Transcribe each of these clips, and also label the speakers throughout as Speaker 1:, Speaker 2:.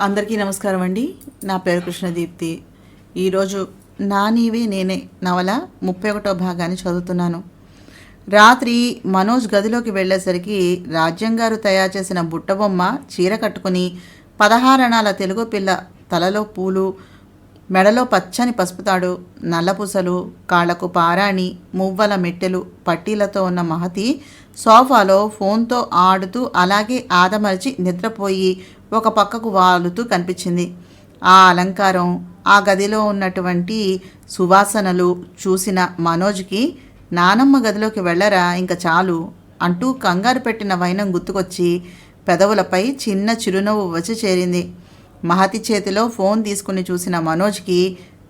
Speaker 1: అందరికీ నమస్కారం అండి. నా పేరు కృష్ణదీప్తి. ఈరోజు నా నీవే నేనే నవల 31వ భాగాన్ని చదువుతున్నాను. రాత్రి మనోజ్ గదిలోకి వెళ్ళేసరికి రాజ్యం గారు తయారు చేసిన బుట్టబొమ్మ చీర కట్టుకుని 16 అణాల తెలుగు పిల్ల, తలలో పూలు, మెడలో పచ్చని పసుపుతాడు, నల్లపూసలు, కాళ్లకు పారాణి, మువ్వల మెట్టెలు, పట్టీలతో ఉన్న మహతి సోఫాలో ఫోన్తో ఆడుతూ అలాగే ఆదమరిచి నిద్రపోయి ఒక పక్కకు వాలుతూ కనిపించింది. ఆ అలంకారం, ఆ గదిలో ఉన్నటువంటి సువాసనలు చూసిన మనోజ్కి నానమ్మ గదిలోకి వెళ్ళరా ఇంక చాలు అంటూ కంగారు పెట్టిన వైనం గుర్తుకొచ్చి పెదవులపై చిన్న చిరునవ్వు వచ్చి చేరింది. మహతి చేతిలో ఫోన్ తీసుకుని చూసిన మనోజ్కి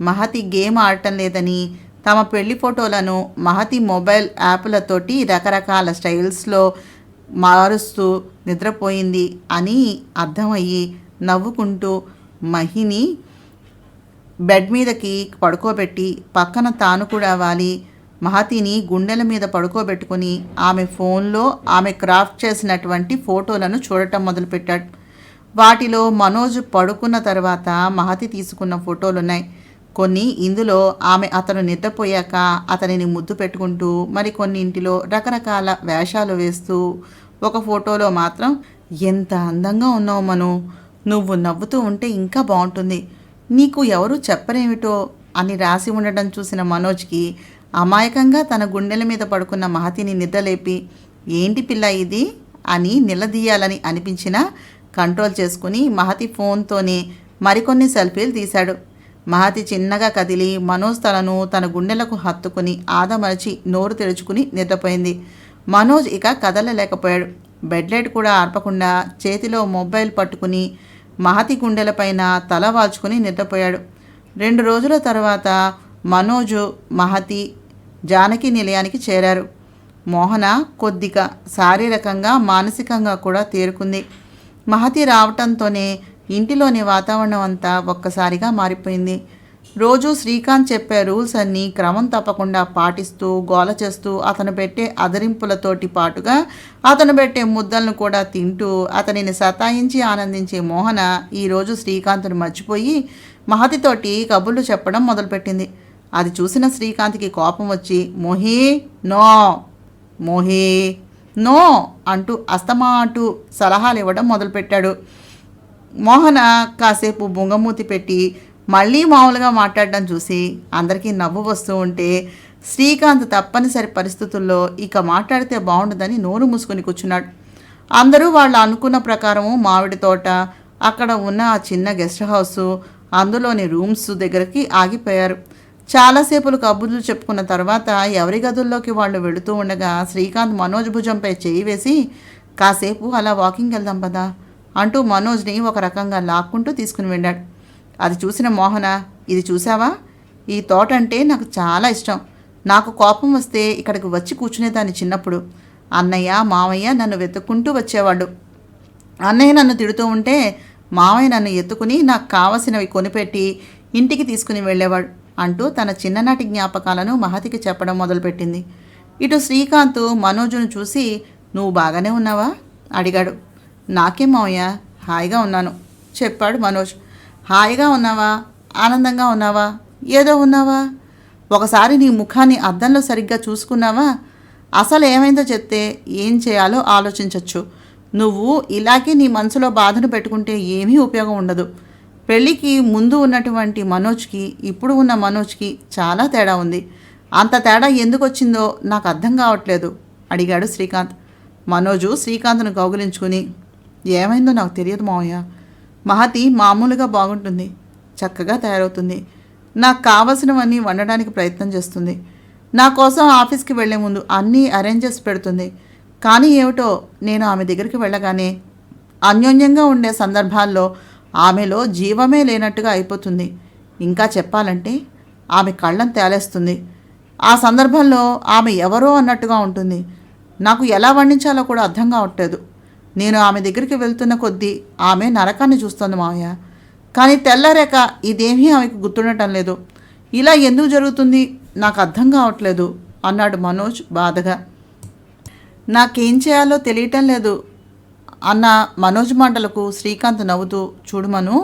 Speaker 1: మహతి గేమ్ ఆడటం లేదని, తమ పెళ్లి ఫోటోలను మహతి మొబైల్ యాప్లతోటి రకరకాల స్టైల్స్లో మారుస్తూ నిద్రపోయింది అని అర్థమయ్యి నవ్వుకుంటూ మహిని బెడ్ మీదకి పడుకోబెట్టి పక్కన తాను కూడా వాలి మహతిని గుండెల మీద పడుకోబెట్టుకుని ఆమె ఫోన్లో ఆమె క్రాఫ్ట్ చేసినటువంటి ఫోటోలను చూడటం మొదలుపెట్టాడు. వాటిలో మనోజ్ పడుకున్న తర్వాత మహతి తీసుకున్న ఫోటోలున్నాయి. కొన్ని ఇందులో ఆమె అతను నిద్రపోయాక అతనిని ముద్దు పెట్టుకుంటూ, మరికొన్నింటిలో రకరకాల వేషాలు వేస్తూ, ఒక ఫోటోలో మాత్రం ఎంత అందంగా ఉన్నావు మను, నువ్వు నవ్వుతూ ఉంటే ఇంకా బాగుంటుంది, నీకు ఎవరు చెప్పరేమిటో అని రాసి ఉండటం చూసిన మనోజ్కి అమాయకంగా తన గుండెల మీద పడుకున్న మహతిని నిద్రలేపి ఏంటి పిల్ల ఇది అని నిలదీయాలని అనిపించినా కంట్రోల్ చేసుకుని మహతి ఫోన్తోనే మరికొన్ని సెల్ఫీలు తీశాడు. మహతి చిన్నగా కదిలి మనోజ్ తలను తన గుండెలకు హత్తుకుని ఆదమరచి నోరు తెరుచుకుని నిద్రపోయింది. మనోజ్ ఇక కదలలేకపోయాడు. బెడ్లైట్ కూడా ఆర్పకుండా చేతిలో మొబైల్ పట్టుకుని మహతి గుండెలపైన తల వాల్చుకుని నిద్రపోయాడు. 2 రోజుల తర్వాత మనోజు, మహతి జానకి నిలయానికి చేరారు. మోహన కొద్దిగా శారీరకంగా మానసికంగా కూడా తేరుకుంది. మహతి రావటంతోనే ఇంటిలోని వాతావరణం అంతా ఒక్కసారిగా మారిపోయింది. రోజు శ్రీకాంత్ చెప్పే రూల్స్ అన్నీ క్రమం తప్పకుండా పాటిస్తూ గోల చేస్తూ అతను పెట్టే అదరింపులతోటి పాటుగా అతను పెట్టే ముద్దలను కూడా తింటూ అతనిని సతాయించి ఆనందించే మోహన ఈరోజు శ్రీకాంత్ను మర్చిపోయి మహతితోటి కబుర్లు చెప్పడం మొదలుపెట్టింది. అది చూసిన శ్రీకాంత్కి కోపం వచ్చి మోహీ నో, మోహీ నో అంటూ అస్తమాటు సలహాలు ఇవ్వడం మొదలుపెట్టాడు. మోహన కాసేపు బుంగమూతి పెట్టి మళ్ళీ మామూలుగా మాట్లాడడం చూసి అందరికీ నవ్వు వస్తూ ఉంటే శ్రీకాంత్ తప్పనిసరి పరిస్థితుల్లో ఇక మాట్లాడితే బాగుండదని నోరు మూసుకొని కూర్చున్నాడు. అందరూ వాళ్ళు అనుకున్న ప్రకారము మామిడి తోట, అక్కడ ఉన్న ఆ చిన్న గెస్ట్ హౌసు, అందులోని రూమ్స్ దగ్గరికి ఆగిపోయారు. చాలాసేపులు కబుర్లు చెప్పుకున్న తర్వాత ఎవరి గదుల్లోకి వాళ్ళు వెళుతూ ఉండగా శ్రీకాంత్ మనోజ్ భుజంపై చేయి వేసి కాసేపు అలా వాకింగ్ వెళ్దాం పదా అంటూ మనోజ్ని ఒక రకంగా లాక్కుంటూ తీసుకుని వెళ్ళాడు. అది చూసిన మోహన, ఇది చూసావా, ఈ తోట అంటే నాకు చాలా ఇష్టం, నాకు కోపం వస్తే ఇక్కడికి వచ్చి కూర్చునేదాన్ని చిన్నప్పుడు. అన్నయ్య మామయ్య నన్ను వెతుక్కుంటూ వచ్చేవాడు, అన్నయ్య నన్ను తిడుతూ ఉంటే మామయ్య నన్ను ఎత్తుకుని నాకు కావలసినవి కొనిపెట్టి ఇంటికి తీసుకుని వెళ్ళేవాడు అంటూ తన చిన్ననాటి జ్ఞాపకాలను మహతికి చెప్పడం మొదలుపెట్టింది. ఇటు శ్రీకాంత్ మనోజును చూసి నువ్వు బాగానే ఉన్నావా అడిగాడు. నాకేం మావయ్య, హాయిగా ఉన్నాను చెప్పాడు మనోజ్. హాయిగా ఉన్నావా, ఆనందంగా ఉన్నావా, ఏదో ఉన్నావా, ఒకసారి నీ ముఖాన్ని అద్దంలో సరిగ్గా చూసుకున్నావా, అసలు ఏమైందో చెప్తే ఏం చేయాలో ఆలోచించవచ్చు. నువ్వు ఇలాగే నీ మనసులో బాధను పెట్టుకుంటే ఏమీ ఉపయోగం ఉండదు. పెళ్ళికి ముందు ఉన్నటువంటి మనోజ్కి ఇప్పుడు ఉన్న మనోజ్కి చాలా తేడా ఉంది. అంత తేడా ఎందుకు వచ్చిందో నాకు అర్థం కావట్లేదు అడిగాడు శ్రీకాంత్. మనోజు శ్రీకాంత్ను కౌగిలించుకుని ఏమైందో నాకు తెలియదు మావయ్య, మహతి మామూలుగా బాగుంటుంది, చక్కగా తయారవుతుంది, నాకు కావలసినవన్నీ వండడానికి ప్రయత్నం చేస్తుంది, నా కోసం ఆఫీస్కి వెళ్లే ముందు అన్నీ అరేంజ్ చేసి పెడుతుంది. కానీ ఏమిటో నేను ఆమె దగ్గరికి వెళ్ళగానే అన్యోన్యంగా ఉండే సందర్భాల్లో ఆమెలో జీవమే లేనట్టుగా అయిపోతుంది. ఇంకా చెప్పాలంటే ఆమె కళ్ళను తేలేస్తుంది. ఆ సందర్భంలో ఆమె ఎవరో అన్నట్టుగా ఉంటుంది. నాకు ఎలా వర్ణించాలో కూడా అర్థం కావట్లేదు. నేను ఆమె దగ్గరికి వెళ్తున్న కొద్దీ ఆమె నరకాన్ని చూస్తోంది మావయ్య. కానీ తెల్లారేక ఇదేమీ ఆమెకు గుర్తుండటం లేదు. ఇలా ఎందుకు జరుగుతుంది నాకు అర్థం కావట్లేదు అన్నాడు మనోజ్ బాధగా. నాకేం చేయాలో తెలియటం లేదు అన్న మనోజ్ మాటలకు శ్రీకాంత్ నవ్వుతూ, చూడు మను,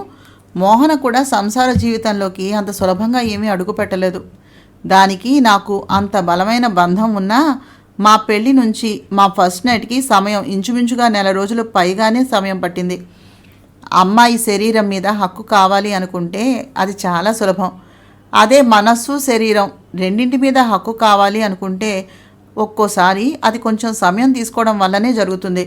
Speaker 1: మోహన కూడా సంసార జీవితంలోకి అంత సులభంగా ఏమీ అడుగు పెట్టలేదు. దానికి నాకు అంత బలమైన బంధం ఉన్నా మా పెళ్లి నుంచి మా ఫస్ట్ నైట్కి సమయం ఇంచుమించుగా 1 రోజులు పైగానే సమయం పట్టింది. అమ్మాయి శరీరం మీద హక్కు కావాలి అనుకుంటే అది చాలా సులభం. అదే మనస్సు శరీరం రెండింటి మీద హక్కు కావాలి అనుకుంటే ఒక్కోసారి అది కొంచెం సమయం తీసుకోవడం వల్లనే జరుగుతుంది.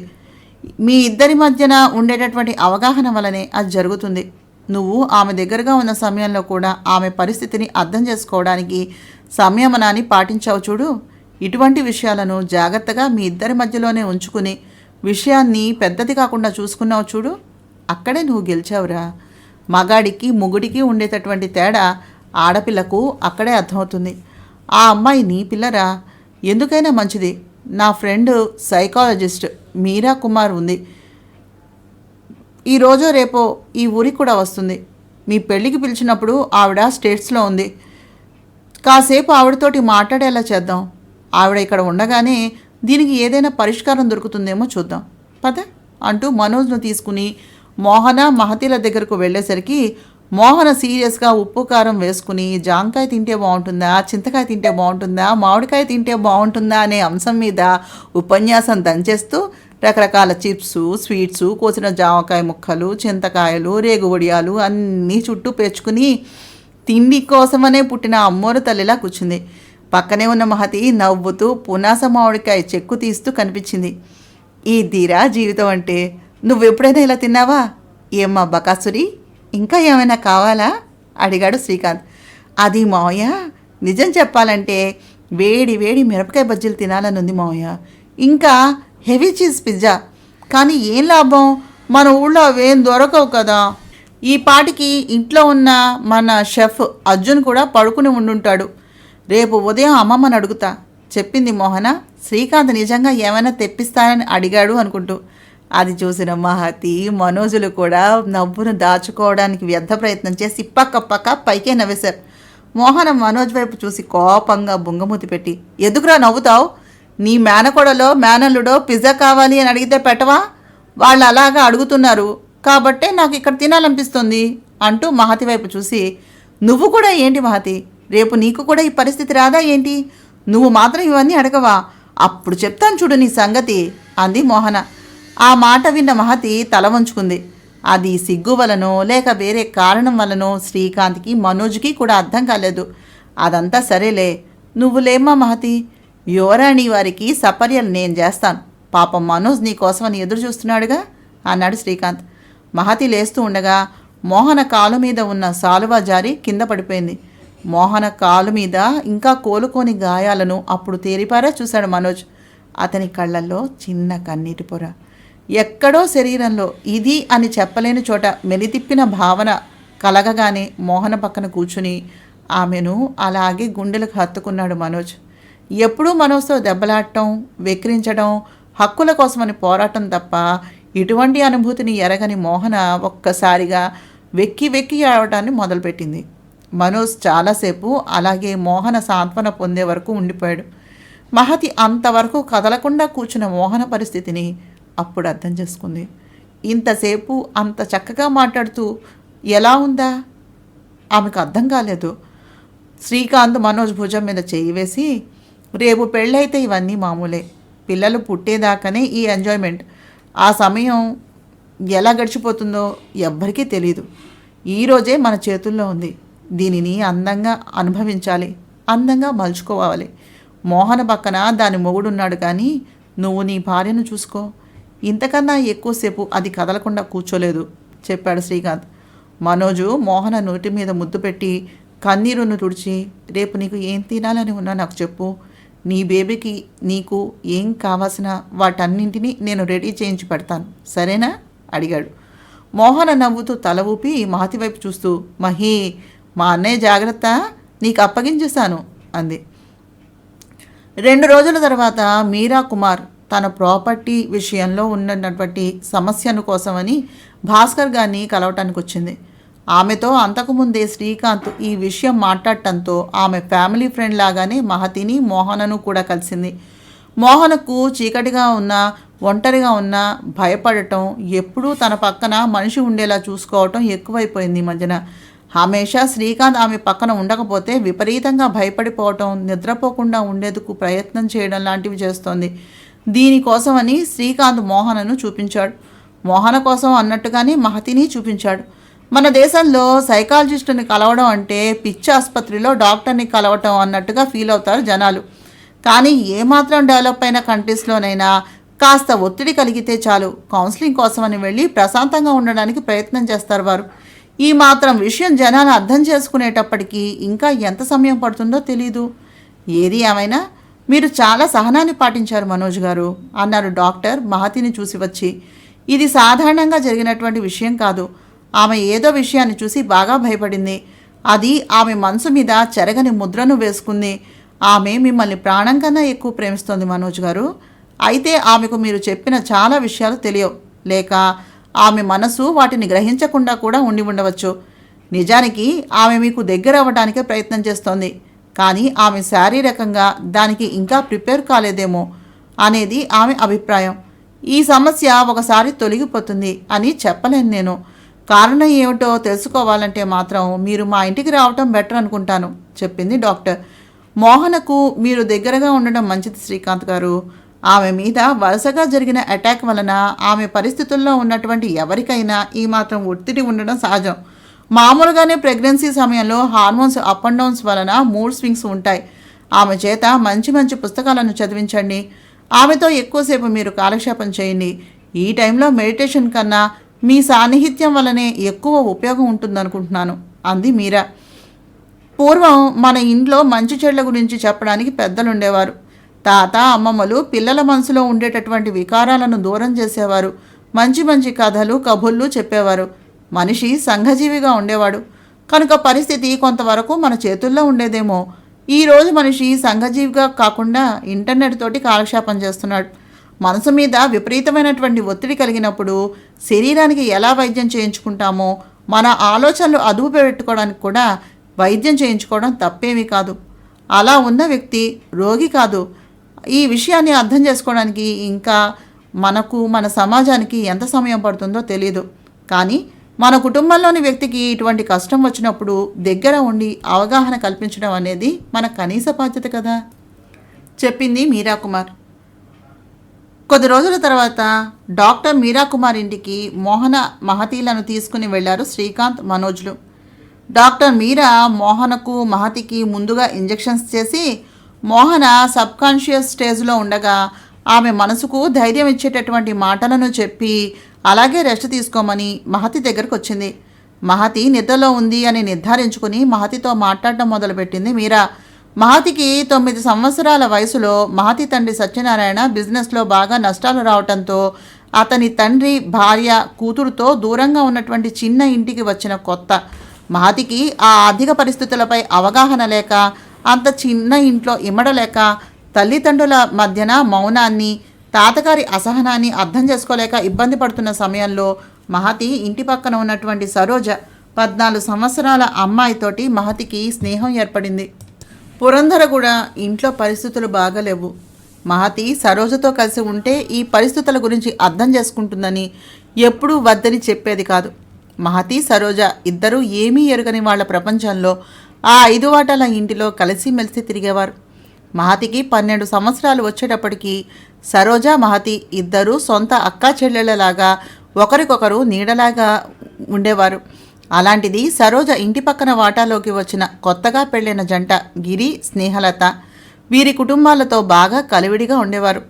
Speaker 1: మీ ఇద్దరి మధ్యన ఉండేటటువంటి అవగాహన వల్లనే అది జరుగుతుంది. నువ్వు ఆమె దగ్గరగా ఉన్న సమయంలో కూడా ఆమె పరిస్థితిని అర్థం చేసుకోవడానికి సంయమనాన్ని పాటించావు చూడు. ఇటువంటి విషయాలను జాగ్రత్తగా మీ ఇద్దరి మధ్యలోనే ఉంచుకుని విషయాన్ని పెద్దది కాకుండా చూసుకున్నావు చూడు, అక్కడే నువ్వు గెలిచావురా. మగాడికి మొగుడికి ఉండేటటువంటి తేడా ఆడపిల్లకు అక్కడే అర్థమవుతుంది. ఆ అమ్మాయి నీ పిల్లరా, ఎందుకైనా మంచిది. నా ఫ్రెండ్ సైకాలజిస్ట్ మీరా కుమార్ ఉంది, ఈరోజో రేపో ఈ ఊరికి కూడా వస్తుంది. మీ పెళ్ళికి పిలిచినప్పుడు ఆవిడ స్టేట్స్లో ఉంది. కాసేపు ఆవిడతోటి మాట్లాడేలా చేద్దాం. ఆవిడ ఇక్కడ ఉండగానే దీనికి ఏదైనా పరిష్కారం దొరుకుతుందేమో చూద్దాం పద అంటూ మనోజ్ను తీసుకుని మోహన మహతిల దగ్గరకు వెళ్ళేసరికి మోహన సీరియస్గా ఉప్పు కారం వేసుకుని జాంకాయ తింటే బాగుంటుందా, చింతకాయ తింటే బాగుంటుందా, మామిడికాయ తింటే బాగుంటుందా అనే అంశం మీద ఉపన్యాసం దంచేస్తూ రకరకాల చిప్సు, స్వీట్సు, కోసిన జామకాయ ముక్కలు, చింతకాయలు, రేగువడియాలు అన్నీ చుట్టూ పేర్చుకుని తిండి కోసమనే పుట్టిన అమ్మోరు తల్లిలా కూర్చుంది. పక్కనే ఉన్న మహతి నవ్వుతూ పునాస మామిడికాయ చెక్కు తీస్తూ కనిపించింది. ఈ తీరా జీవితం అంటే, నువ్వెప్పుడైనా ఇలా తిన్నావా? ఏమ్మా బకాసురి, ఇంకా ఏమైనా కావాలా అడిగాడు శ్రీకాంత్. అది మావయ్య, నిజం చెప్పాలంటే వేడి వేడి మిరపకాయ బజ్జీలు తినాలనుంది మావయ్య, ఇంకా హెవీ చీజ్ పిజ్జా. కానీ ఏం లాభం, మన ఊళ్ళో అవేం దొరకవు కదా. ఈ పాటికి ఇంట్లో ఉన్న మన షెఫ్ అర్జున్ కూడా పడుకుని ఉండుంటాడు. రేపు ఉదయం అమ్మమ్మని అడుగుతా చెప్పింది మోహన. శ్రీకాంత్ నిజంగా ఏమైనా తెప్పిస్తానని అడిగాడు అనుకుంటూ. అది చూసిన మహతి, మనోజులు కూడా నవ్వును దాచుకోవడానికి వ్యర్థ ప్రయత్నం చేసి పక్క పైకే నవ్వేశారు. మోహన మనోజ్ వైపు చూసి కోపంగా బుంగమూతి పెట్టి, ఎందుకురా నవ్వుతావు? నీ మేనకోడలో మేనల్లుడో పిజ్జా కావాలి అని అడిగితే పెట్టవా? వాళ్ళు అలాగా అడుగుతున్నారు కాబట్టే నాకు ఇక్కడ తినాలనిపిస్తుంది అంటూ మహతి వైపు చూసి, నువ్వు కూడా ఏంటి మహతి, రేపు నీకు కూడా ఈ పరిస్థితి రాదా ఏంటి? నువ్వు మాత్రం ఇవన్నీ అడగవా? అప్పుడు చెప్తాను చూడు నీ సంగతి అంది మోహన. ఆ మాట విన్న మహతి తల వంచుకుంది. అది సిగ్గు వలనో లేక వేరే కారణం వలనో శ్రీకాంత్కి మనోజ్కి కూడా అర్థం కాలేదు. అదంతా సరేలే, నువ్వు లేమ్మా మహతి, యువరాణి వారికి సపర్యలు నేను చేస్తాను. పాపం మనోజ్ నీ కోసమని ఎదురు చూస్తున్నాడుగా అన్నాడు శ్రీకాంత్. మహతి లేస్తూ ఉండగా మోహన కాలు మీద ఉన్న సాలువా జారి కింద పడిపోయింది. మోహన కాలు మీద ఇంకా కోలుకోని గాయాలను అప్పుడు తేరిపారా చూశాడు మనోజ్. అతని కళ్ళల్లో చిన్న కన్నీటి పొర. ఎక్కడో శరీరంలో ఇది అని చెప్పలేని చోట మెలితిప్పిన భావన కలగగానే మోహన పక్కన కూర్చుని ఆమెను అలాగే గుండెలకు హత్తుకున్నాడు మనోజ్. ఎప్పుడూ మనోజ్తో దెబ్బలాడటం, వెక్కిరించడం, హక్కుల కోసమని పోరాటం తప్ప ఇటువంటి అనుభూతిని ఎరగని మోహన ఒక్కసారిగా వెక్కి వెక్కి ఆడటాన్ని మొదలుపెట్టింది. మనోజ్ చాలాసేపు అలాగే మోహన సాంత్వన పొందే వరకు ఉండిపోయాడు. మహతి అంతవరకు కదలకుండా కూర్చున్న మోహన పరిస్థితిని అప్పుడు అర్థం చేసుకుంది. ఇంతసేపు అంత చక్కగా మాట్లాడుతూ ఎలా ఉందా ఆమెకు అర్థం కాలేదు. శ్రీకాంత్ మనోజ్ భుజం మీద చేయి వేసి, రేపు పెళ్ళైతే ఇవన్నీ మామూలే, పిల్లలు పుట్టేదాకానే ఈ ఎంజాయ్మెంట్. ఆ సమయం ఎలా గడిచిపోతుందో ఎవ్వరికీ తెలీదు. ఈరోజే మన చేతుల్లో ఉంది. దీనిని అందంగా అనుభవించాలి, అందంగా మలుచుకోవాలి. మోహన పక్కన దాని మొగుడున్నాడు కానీ నువ్వు నీ భార్యను చూసుకో. ఇంతకన్నా ఎక్కువసేపు అది కదలకుండా కూర్చోలేదు చెప్పాడు శ్రీకాంత్. మనోజు మోహన నోటి మీద ముద్దు పెట్టి కన్నీరును తుడిచి, రేపు నీకు ఏం తినాలని ఉన్నా నాకు చెప్పు, నీ బేబీకి నీకు ఏం కావాల్సిన వాటన్నింటినీ నేను రెడీ చేయించి పెడతాను, సరేనా అడిగాడు. మోహన నవ్వుతూ తల ఊపి మహతి వైపు చూస్తూ, మహీ, మా అన్నయ్య జాగ్రత్త, నీకు అప్పగించేశాను అంది. 2 రోజుల తర్వాత మీరా కుమార్ తన ప్రాపర్టీ విషయంలో ఉన్నటువంటి సమస్యను కోసమని భాస్కర్ గారిని కలవటానికి వచ్చింది. ఆమెతో అంతకుముందే శ్రీకాంత్ ఈ విషయం మాట్లాడటంతో ఆమె ఫ్యామిలీ ఫ్రెండ్ లాగానే మహతిని, మోహనను కూడా కలిసింది. మోహనకు చీకటిగా ఉన్నా, ఒంటరిగా ఉన్నా భయపడటం, ఎప్పుడూ తన పక్కన మనిషి ఉండేలా చూసుకోవటం ఎక్కువైపోయింది ఈ మధ్యన. హమేషా శ్రీకాంత్ ఆమె పక్కన ఉండకపోతే విపరీతంగా భయపడిపోవటం, నిద్రపోకుండా ఉండేందుకు ప్రయత్నం చేయడం లాంటివి చేస్తోంది. దీనికోసమని శ్రీకాంత్ మోహనను చూపించాడు. మోహన కోసం అన్నట్టుగానే మహతిని చూపించాడు. మన దేశంలో సైకాలజిస్టుని కలవడం అంటే పిచ్చి ఆసుపత్రిలో డాక్టర్ని కలవటం అన్నట్టుగా ఫీల్ అవుతారు జనాలు. కానీ ఏమాత్రం డెవలప్ అయిన కంట్రీస్లోనైనా కాస్త ఒత్తిడి కలిగితే చాలు, కౌన్సిలింగ్ కోసమని వెళ్ళి ప్రశాంతంగా ఉండడానికి ప్రయత్నం చేస్తారు వారు. ఈ మాత్రం విషయం జనాలు అర్థం చేసుకునేటప్పటికీ ఇంకా ఎంత సమయం పడుతుందో తెలీదు. ఏది ఏమైనా మీరు చాలా సహనాన్ని పాటించారు మనోజ్ గారు అన్నారు డాక్టర్ మహతిని చూసి వచ్చి. ఇది సాధారణంగా జరిగినటువంటి విషయం కాదు. ఆమె ఏదో విషయాన్ని చూసి బాగా భయపడింది. అది ఆమె మనసు మీద చెరగని ముద్రను వేసుకుంది. ఆమె మిమ్మల్ని ప్రాణం కన్నా ఎక్కువ ప్రేమిస్తోంది మనోజ్ గారు. అయితే ఆమెకు మీరు చెప్పిన చాలా విషయాలు తెలియవు, లేక ఆమె మనసు వాటిని గ్రహించకుండా కూడా ఉండి ఉండవచ్చు. నిజానికి ఆమె మీకు దగ్గర అవ్వడానికే ప్రయత్నం చేస్తోంది, కానీ ఆమె శారీరకంగా దానికి ఇంకా ప్రిపేర్ కాలేదేమో అనేది ఆమె అభిప్రాయం. ఈ సమస్య ఒకసారి తొలగిపోతుంది అని చెప్పలేను నేను. కారణం ఏమిటో తెలుసుకోవాలంటే మాత్రం మీరు మా ఇంటికి రావటం బెటర్ అనుకుంటాను చెప్పింది డాక్టర్. మోహనకు మీరు దగ్గరగా ఉండడం మంచిది శ్రీకాంత్ గారు. ఆమె మీద వరుసగా జరిగిన అటాక్ వలన ఆమె పరిస్థితుల్లో ఉన్నటువంటి ఎవరికైనా ఈ మాత్రం ఒత్తిడి ఉండడం సహజం. మామూలుగానే ప్రెగ్నెన్సీ సమయంలో హార్మోన్స్ అప్ అండ్ డౌన్స్ వలన మూడ్ స్వింగ్స్ ఉంటాయి. ఆమె చేత మంచి మంచి పుస్తకాలను చదివించండి. ఆమెతో ఎక్కువసేపు మీరు కాలక్షేపం చేయండి. ఈ టైంలో మెడిటేషన్ కన్నా మీ సాన్నిహిత్యం వల్లనే ఎక్కువ ఉపయోగం ఉంటుందనుకుంటున్నాను అంది మీరా. పూర్వం మన ఇంట్లో మంచి చెడ్ల గురించి చెప్పడానికి పెద్దలుండేవారు. తాత అమ్మమ్మలు పిల్లల మనసులో ఉండేటటువంటి వికారాలను దూరం చేసేవారు. మంచి మంచి కథలు కబుర్లు చెప్పేవారు. మనిషి సంఘజీవిగా ఉండేవాడు కనుక పరిస్థితి కొంతవరకు మన చేతుల్లో ఉండేదేమో. ఈరోజు మనిషి సంఘజీవిగా కాకుండా ఇంటర్నెట్ తోటి కాలక్షేపం చేస్తున్నాడు. మనసు మీద విపరీతమైనటువంటి ఒత్తిడి కలిగినప్పుడు శరీరానికి ఎలా వైద్యం చేయించుకుంటామో మన ఆలోచనలు అదుపు పెట్టుకోవడానికి కూడా వైద్యం చేయించుకోవడం తప్పేమీ కాదు. అలా ఉన్న వ్యక్తి రోగి కాదు. ఈ విషయాన్ని అర్థం చేసుకోవడానికి ఇంకా మనకు మన సమాజానికి ఎంత సమయం పడుతుందో తెలియదు. కానీ మన కుటుంబంలోని వ్యక్తికి ఇటువంటి కష్టం వచ్చినప్పుడు దగ్గర ఉండి అవగాహన కల్పించడం అనేది మన కనీస బాధ్యత కదా చెప్పింది మీరాకుమార్. కొద్ది రోజుల తర్వాత డాక్టర్ మీరాకుమార్ ఇంటికి మోహన మహతీలను తీసుకుని వెళ్లారు శ్రీకాంత్ మనోజ్లు. డాక్టర్ మీరా మోహనకు మహతికి ముందుగా ఇంజెక్షన్స్ చేసి మోహన సబ్కాన్షియస్ స్టేజ్లో ఉండగా ఆమె మనసుకు ధైర్యం ఇచ్చేటటువంటి మాటలను చెప్పి అలాగే రెస్ట్ తీసుకోమని మహతి దగ్గరకు వచ్చింది. మహతి నిద్రలో ఉంది అని నిర్ధారించుకుని మహతితో మాట్లాడటం మొదలుపెట్టింది మీరా. మహతికి 9 సంవత్సరాల వయసులో మహతి తండ్రి సత్యనారాయణ బిజినెస్లో బాగా నష్టాలు రావడంతో అతని తండ్రి భార్య కూతురుతో దూరంగా ఉన్నటువంటి చిన్న ఇంటికి వచ్చిన కొత్త. మహతికి ఆ ఆర్థిక పరిస్థితులపై అవగాహన లేక, అంత చిన్న ఇంట్లో ఇమ్మడలేక, తల్లిదండ్రుల మధ్యన మౌనాన్ని, తాతగారి అసహనాన్ని అర్థం చేసుకోలేక ఇబ్బంది పడుతున్న సమయంలో మహతి ఇంటి పక్కన ఉన్నటువంటి సరోజ 14 సంవత్సరాల అమ్మాయితోటి మహతికి స్నేహం ఏర్పడింది. పురంధర కూడా ఇంట్లో పరిస్థితులు బాగలేవు. మహతి సరోజతో కలిసి ఉంటే ఈ పరిస్థితుల గురించి అర్థం చేసుకుంటుందని ఎప్పుడూ వద్దని చెప్పేది కాదు. మహతి సరోజ ఇద్దరూ ఏమీ ఎరుగని వాళ్ళ ప్రపంచంలో ఆ 5 వాటాల ఇంటిలో కలిసిమెలిసి తిరిగేవారు. మహతికి 12 సంవత్సరాలు వచ్చేటప్పటికి సరోజ మహతి ఇద్దరూ సొంత అక్కా చెల్లెళ్ళలాగా ఒకరికొకరు నీడలాగా ఉండేవారు. అలాంటిది సరోజ ఇంటి పక్కన వాటాలోకి వచ్చిన కొత్తగా పెళ్ళైన జంట గిరి స్నేహలత. వీరి కుటుంబాలతో బాగా కలివిడిగా ఉండేవారు.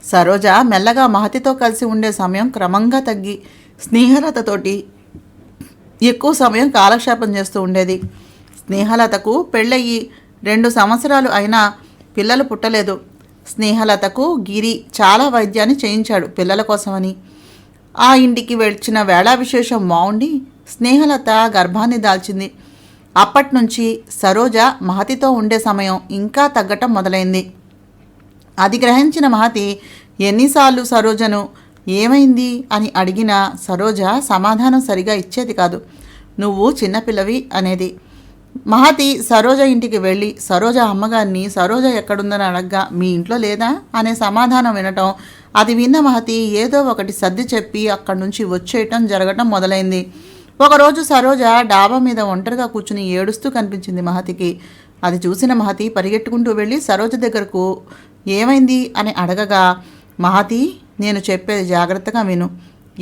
Speaker 1: సరోజ మెల్లగా మహతితో కలిసి ఉండే సమయం క్రమంగా తగ్గి స్నేహలతతోటి ఎక్కువ సమయం కాలక్షేపం చేస్తూ ఉండేది. స్నేహలతకు పెళ్ళయి 2 సంవత్సరాలు అయినా పిల్లలు పుట్టలేదు. స్నేహలతకు గిరి చాలా వైద్యాన్ని చేయించాడు పిల్లల కోసమని. ఆ ఇంటికి వచ్చిన వేళా విశేషం బాగుండి స్నేహలత గర్భాన్ని దాల్చింది. అప్పట్నుంచి సరోజ మహతితో ఉండే సమయం ఇంకా తగ్గటం మొదలైంది. అది గ్రహించిన మహతి ఎన్నిసార్లు సరోజను ఏమైంది అని అడిగినా సరోజ సమాధానం సరిగా ఇచ్చేది కాదు. నువ్వు చిన్నపిల్లవి అనేది. మహతి సరోజ ఇంటికి వెళ్ళి సరోజ అమ్మగారిని సరోజ ఎక్కడుందని అడగ్గా మీ ఇంట్లో లేదా అనే సమాధానం వినటం, అది విన్న మహతి ఏదో ఒకటి సర్ది చెప్పి అక్కడి నుంచి వచ్చేయటం జరగటం మొదలైంది. ఒకరోజు సరోజ డాబా మీద ఒంటరిగా కూర్చుని ఏడుస్తూ కనిపించింది మహతికి. అది చూసిన మహతి పరిగెట్టుకుంటూ వెళ్ళి సరోజ దగ్గరకు ఏమైంది అని అడగగా, మహతి నేను చెప్పేది జాగ్రత్తగా విను,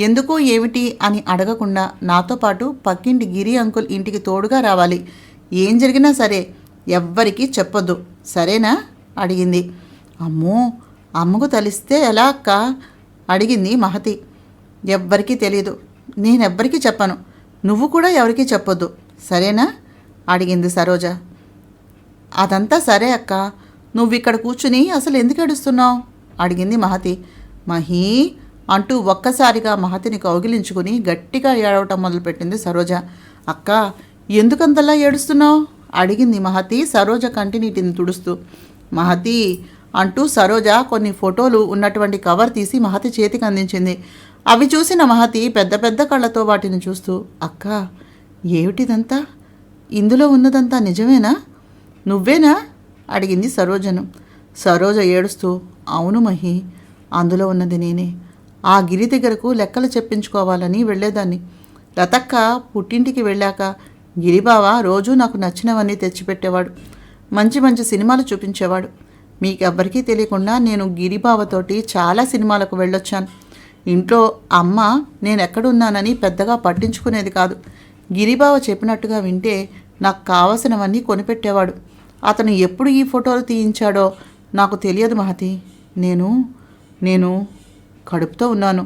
Speaker 1: ఎందుకు ఏమిటి అని అడగకుండా నాతో పాటు పక్కింటి గిరి అంకుల్ ఇంటికి తోడుగా రావాలి. ఏం జరిగినా సరే ఎవ్వరికీ చెప్పొద్దు, సరేనా అడిగింది. అమ్మో, అమ్మకు తెలిస్తే ఎలా అక్క అడిగింది మహతి. ఎవ్వరికీ తెలియదు, నేనెవ్వరికీ చెప్పను, నువ్వు కూడా ఎవరికీ చెప్పొద్దు, సరేనా అడిగింది సరోజ. అదంతా సరే అక్క, నువ్వు ఇక్కడ కూర్చుని అసలు ఎందుకు ఏడుస్తున్నావు అడిగింది మహతి. మహీ అంటూ ఒక్కసారిగా మహతిని కౌగిలించుకుని గట్టిగా ఏడవటం మొదలుపెట్టింది సరోజ. అక్క ఎందుకంతలా ఏడుస్తున్నావు అడిగింది మహతి సరోజ కంటినీటిని తుడుస్తూ. మహతి అంటూ సరోజ కొన్ని ఫోటోలు ఉన్నటువంటి కవర్ తీసి మహతి చేతికి అందించింది. అవి చూసిన మహతి పెద్ద పెద్ద కళ్ళతో వాటిని చూస్తూ, అక్క ఏమిటిదంతా, ఇందులో ఉన్నదంతా నిజమేనా, నువ్వేనా అడిగింది సరోజను. సరోజ ఏడుస్తూ, అవును మహి, అందులో ఉన్నది నేనే. ఆ గిరి దగ్గరకు లెక్కలు చెప్పించుకోవాలని వెళ్ళేదాన్ని. లతక్క పుట్టింటికి వెళ్ళాక గిరిబావ రోజూ నాకు నచ్చినవన్నీ తెచ్చిపెట్టేవాడు, మంచి మంచి సినిమాలు చూపించేవాడు. మీకెవ్వరికీ తెలియకుండా నేను గిరిబావతోటి చాలా సినిమాలకు వెళ్ళొచ్చాను. ఇంట్లో అమ్మ నేను ఎక్కడున్నానని పెద్దగా పట్టించుకునేది కాదు. గిరిబావ చెప్పినట్టుగా వింటే నాకు కావలసినవన్నీ కొనిపెట్టేవాడు. అతను ఎప్పుడు ఈ ఫోటోలు తీయించాడో నాకు తెలియదు మహతి. నేను కడుపుతో ఉన్నాను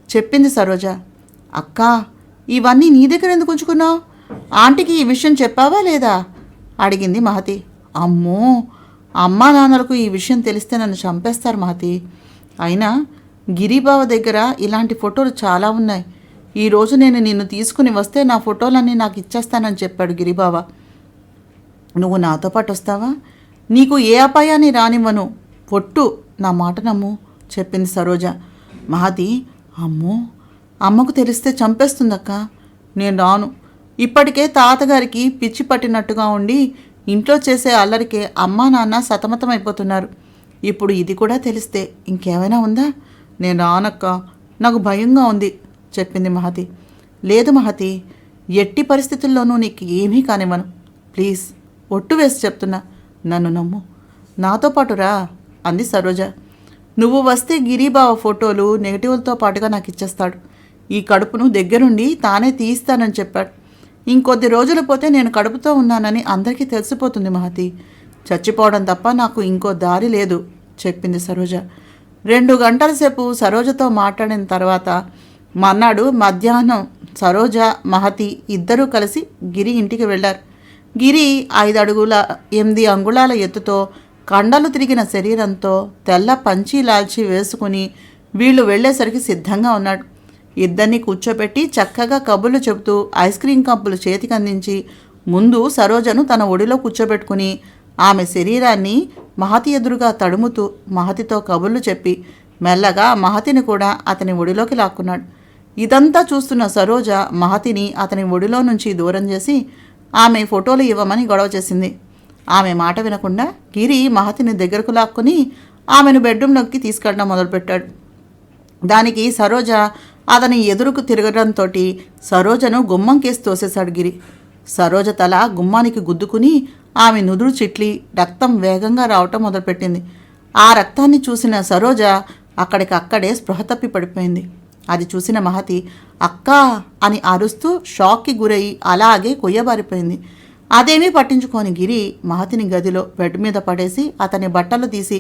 Speaker 1: చెప్పింది సరోజ. అక్క ఇవన్నీ నీ దగ్గర ఎందుకు ఉంచుకున్నావు, ఆంటీకి ఈ విషయం చెప్పావా లేదా అడిగింది మహతి. అమ్మో, అమ్మా నాన్నలకు ఈ విషయం తెలిస్తే నన్ను చంపేస్తారు మహతి. అయినా గిరిబావ దగ్గర ఇలాంటి ఫోటోలు చాలా ఉన్నాయి. ఈరోజు నేను నిన్ను తీసుకుని వస్తే నా ఫోటోలన్నీ నాకు ఇచ్చేస్తానని చెప్పాడు గిరిబావ. నువ్వు నాతో పాటు వస్తావా, నీకు ఏ అపాయాన్ని రానివ్వను, పొట్టు నా మాట నమ్ము చెప్పింది సరోజ. మహతి అమ్మో, అమ్మకు తెలిస్తే చంపేస్తుందక్క, నేను రాను. ఇప్పటికే తాతగారికి పిచ్చి పట్టినట్టుగా ఉండి ఇంట్లో చేసే అల్లరికే అమ్మా నాన్న సతమతమైపోతున్నారు. ఇప్పుడు ఇది కూడా తెలిస్తే ఇంకేమైనా ఉందా, నేను రానక్క, నాకు భయంగా ఉంది చెప్పింది మహతి. లేదు మహతి, ఎట్టి పరిస్థితుల్లోనూ నీకు ఏమీ కానివ్వను, ప్లీజ్ ఒట్టు వేసి చెప్తున్నా, నన్ను నమ్ము, నాతో పాటు రా అంది సరోజ. నువ్వు వస్తే గిరిబావ ఫోటోలు నెగిటివ్లతో పాటుగా నాకు ఇచ్చేస్తాడు. ఈ కడుపును దగ్గరుండి తానే తీయిస్తానని చెప్పాడు. ఇంకొద్ది రోజులు పోతే నేను కడుపుతో ఉన్నానని అందరికీ తెలిసిపోతుంది మహతి. చచ్చిపోవడం తప్ప నాకు ఇంకో దారి లేదు చెప్పింది సరోజ. 2 గంటల సేపు సరోజతో మాట్లాడిన తర్వాత మర్నాడు మధ్యాహ్నం సరోజ మహతి ఇద్దరూ కలిసి గిరి ఇంటికి వెళ్ళారు. గిరి 5 అడుగుల 8 అంగుళాల ఎత్తుతో కండలు తిరిగిన శరీరంతో తెల్ల పంచీ లాల్చి వేసుకుని వీళ్ళు వెళ్లేసరికి సిద్ధంగా ఉన్నాడు. ఇద్దరిని కూర్చోబెట్టి చక్కగా కబుర్లు చెబుతూ ఐస్ క్రీం కప్పులు చేతికి అందించి ముందు సరోజను తన ఒడిలో కూర్చోబెట్టుకుని ఆమె శరీరాన్ని మహతి ఎదురుగా తడుముతూ మహతితో కబుర్లు చెప్పి మెల్లగా మహతిని కూడా అతని ఒడిలోకి లాక్కున్నాడు. ఇదంతా చూస్తున్న సరోజ మహతిని అతని ఒడిలో నుంచి దూరం చేసి ఆమె ఫోటోలు ఇవ్వమని గొడవ చేసింది. ఆమె మాట వినకుండా గిరి మహతిని దగ్గరకు లాక్కుని ఆమెను బెడ్రూమ్లోకి తీసుకెళ్ళడం మొదలుపెట్టాడు. దానికి సరోజ అతని ఎదురుకు తిరగడంతో సరోజను గుమ్మం కేసి తోసేశాడు గిరి. సరోజ తల గుమ్మానికి గుద్దుకుని ఆమె నుదురు చిట్లి రక్తం వేగంగా రావటం మొదలుపెట్టింది. ఆ రక్తాన్ని చూసిన సరోజ అక్కడికక్కడే స్పృహ తప్పి పడిపోయింది. అది చూసిన మహతి అక్కా అని అరుస్తూ షాక్కి గురై అలాగే కొయ్యబారిపోయింది. అదేమీ పట్టించుకోని గిరి మహతిని గదిలో బెడ్ మీద పడేసి అతని బట్టలు తీసి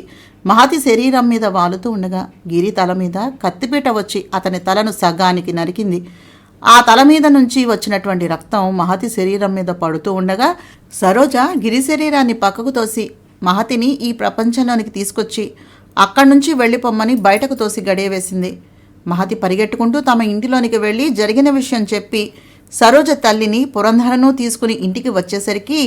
Speaker 1: మహతి శరీరం మీద వాలుతూ ఉండగా గిరి తల మీద కత్తిపీట వచ్చి అతని తలను సగానికి నరికింది. ఆ తల మీద నుంచి వచ్చినటువంటి రక్తం మహతి శరీరం మీద పడుతూ ఉండగా సరోజ గిరి శరీరాన్ని పక్కకు తోసి మహతిని ఈ ప్రపంచంలోనికి తీసుకొచ్చి అక్కడి నుంచి వెళ్ళిపోమ్మని బయటకు తోసి గడియవేసింది. మహతి పరిగెట్టుకుంటూ తమ ఇంటిలోనికి వెళ్ళి జరిగిన విషయం చెప్పి సరోజ తల్లిని పురంధరను తీసుకుని ఇంటికి వచ్చేసరికి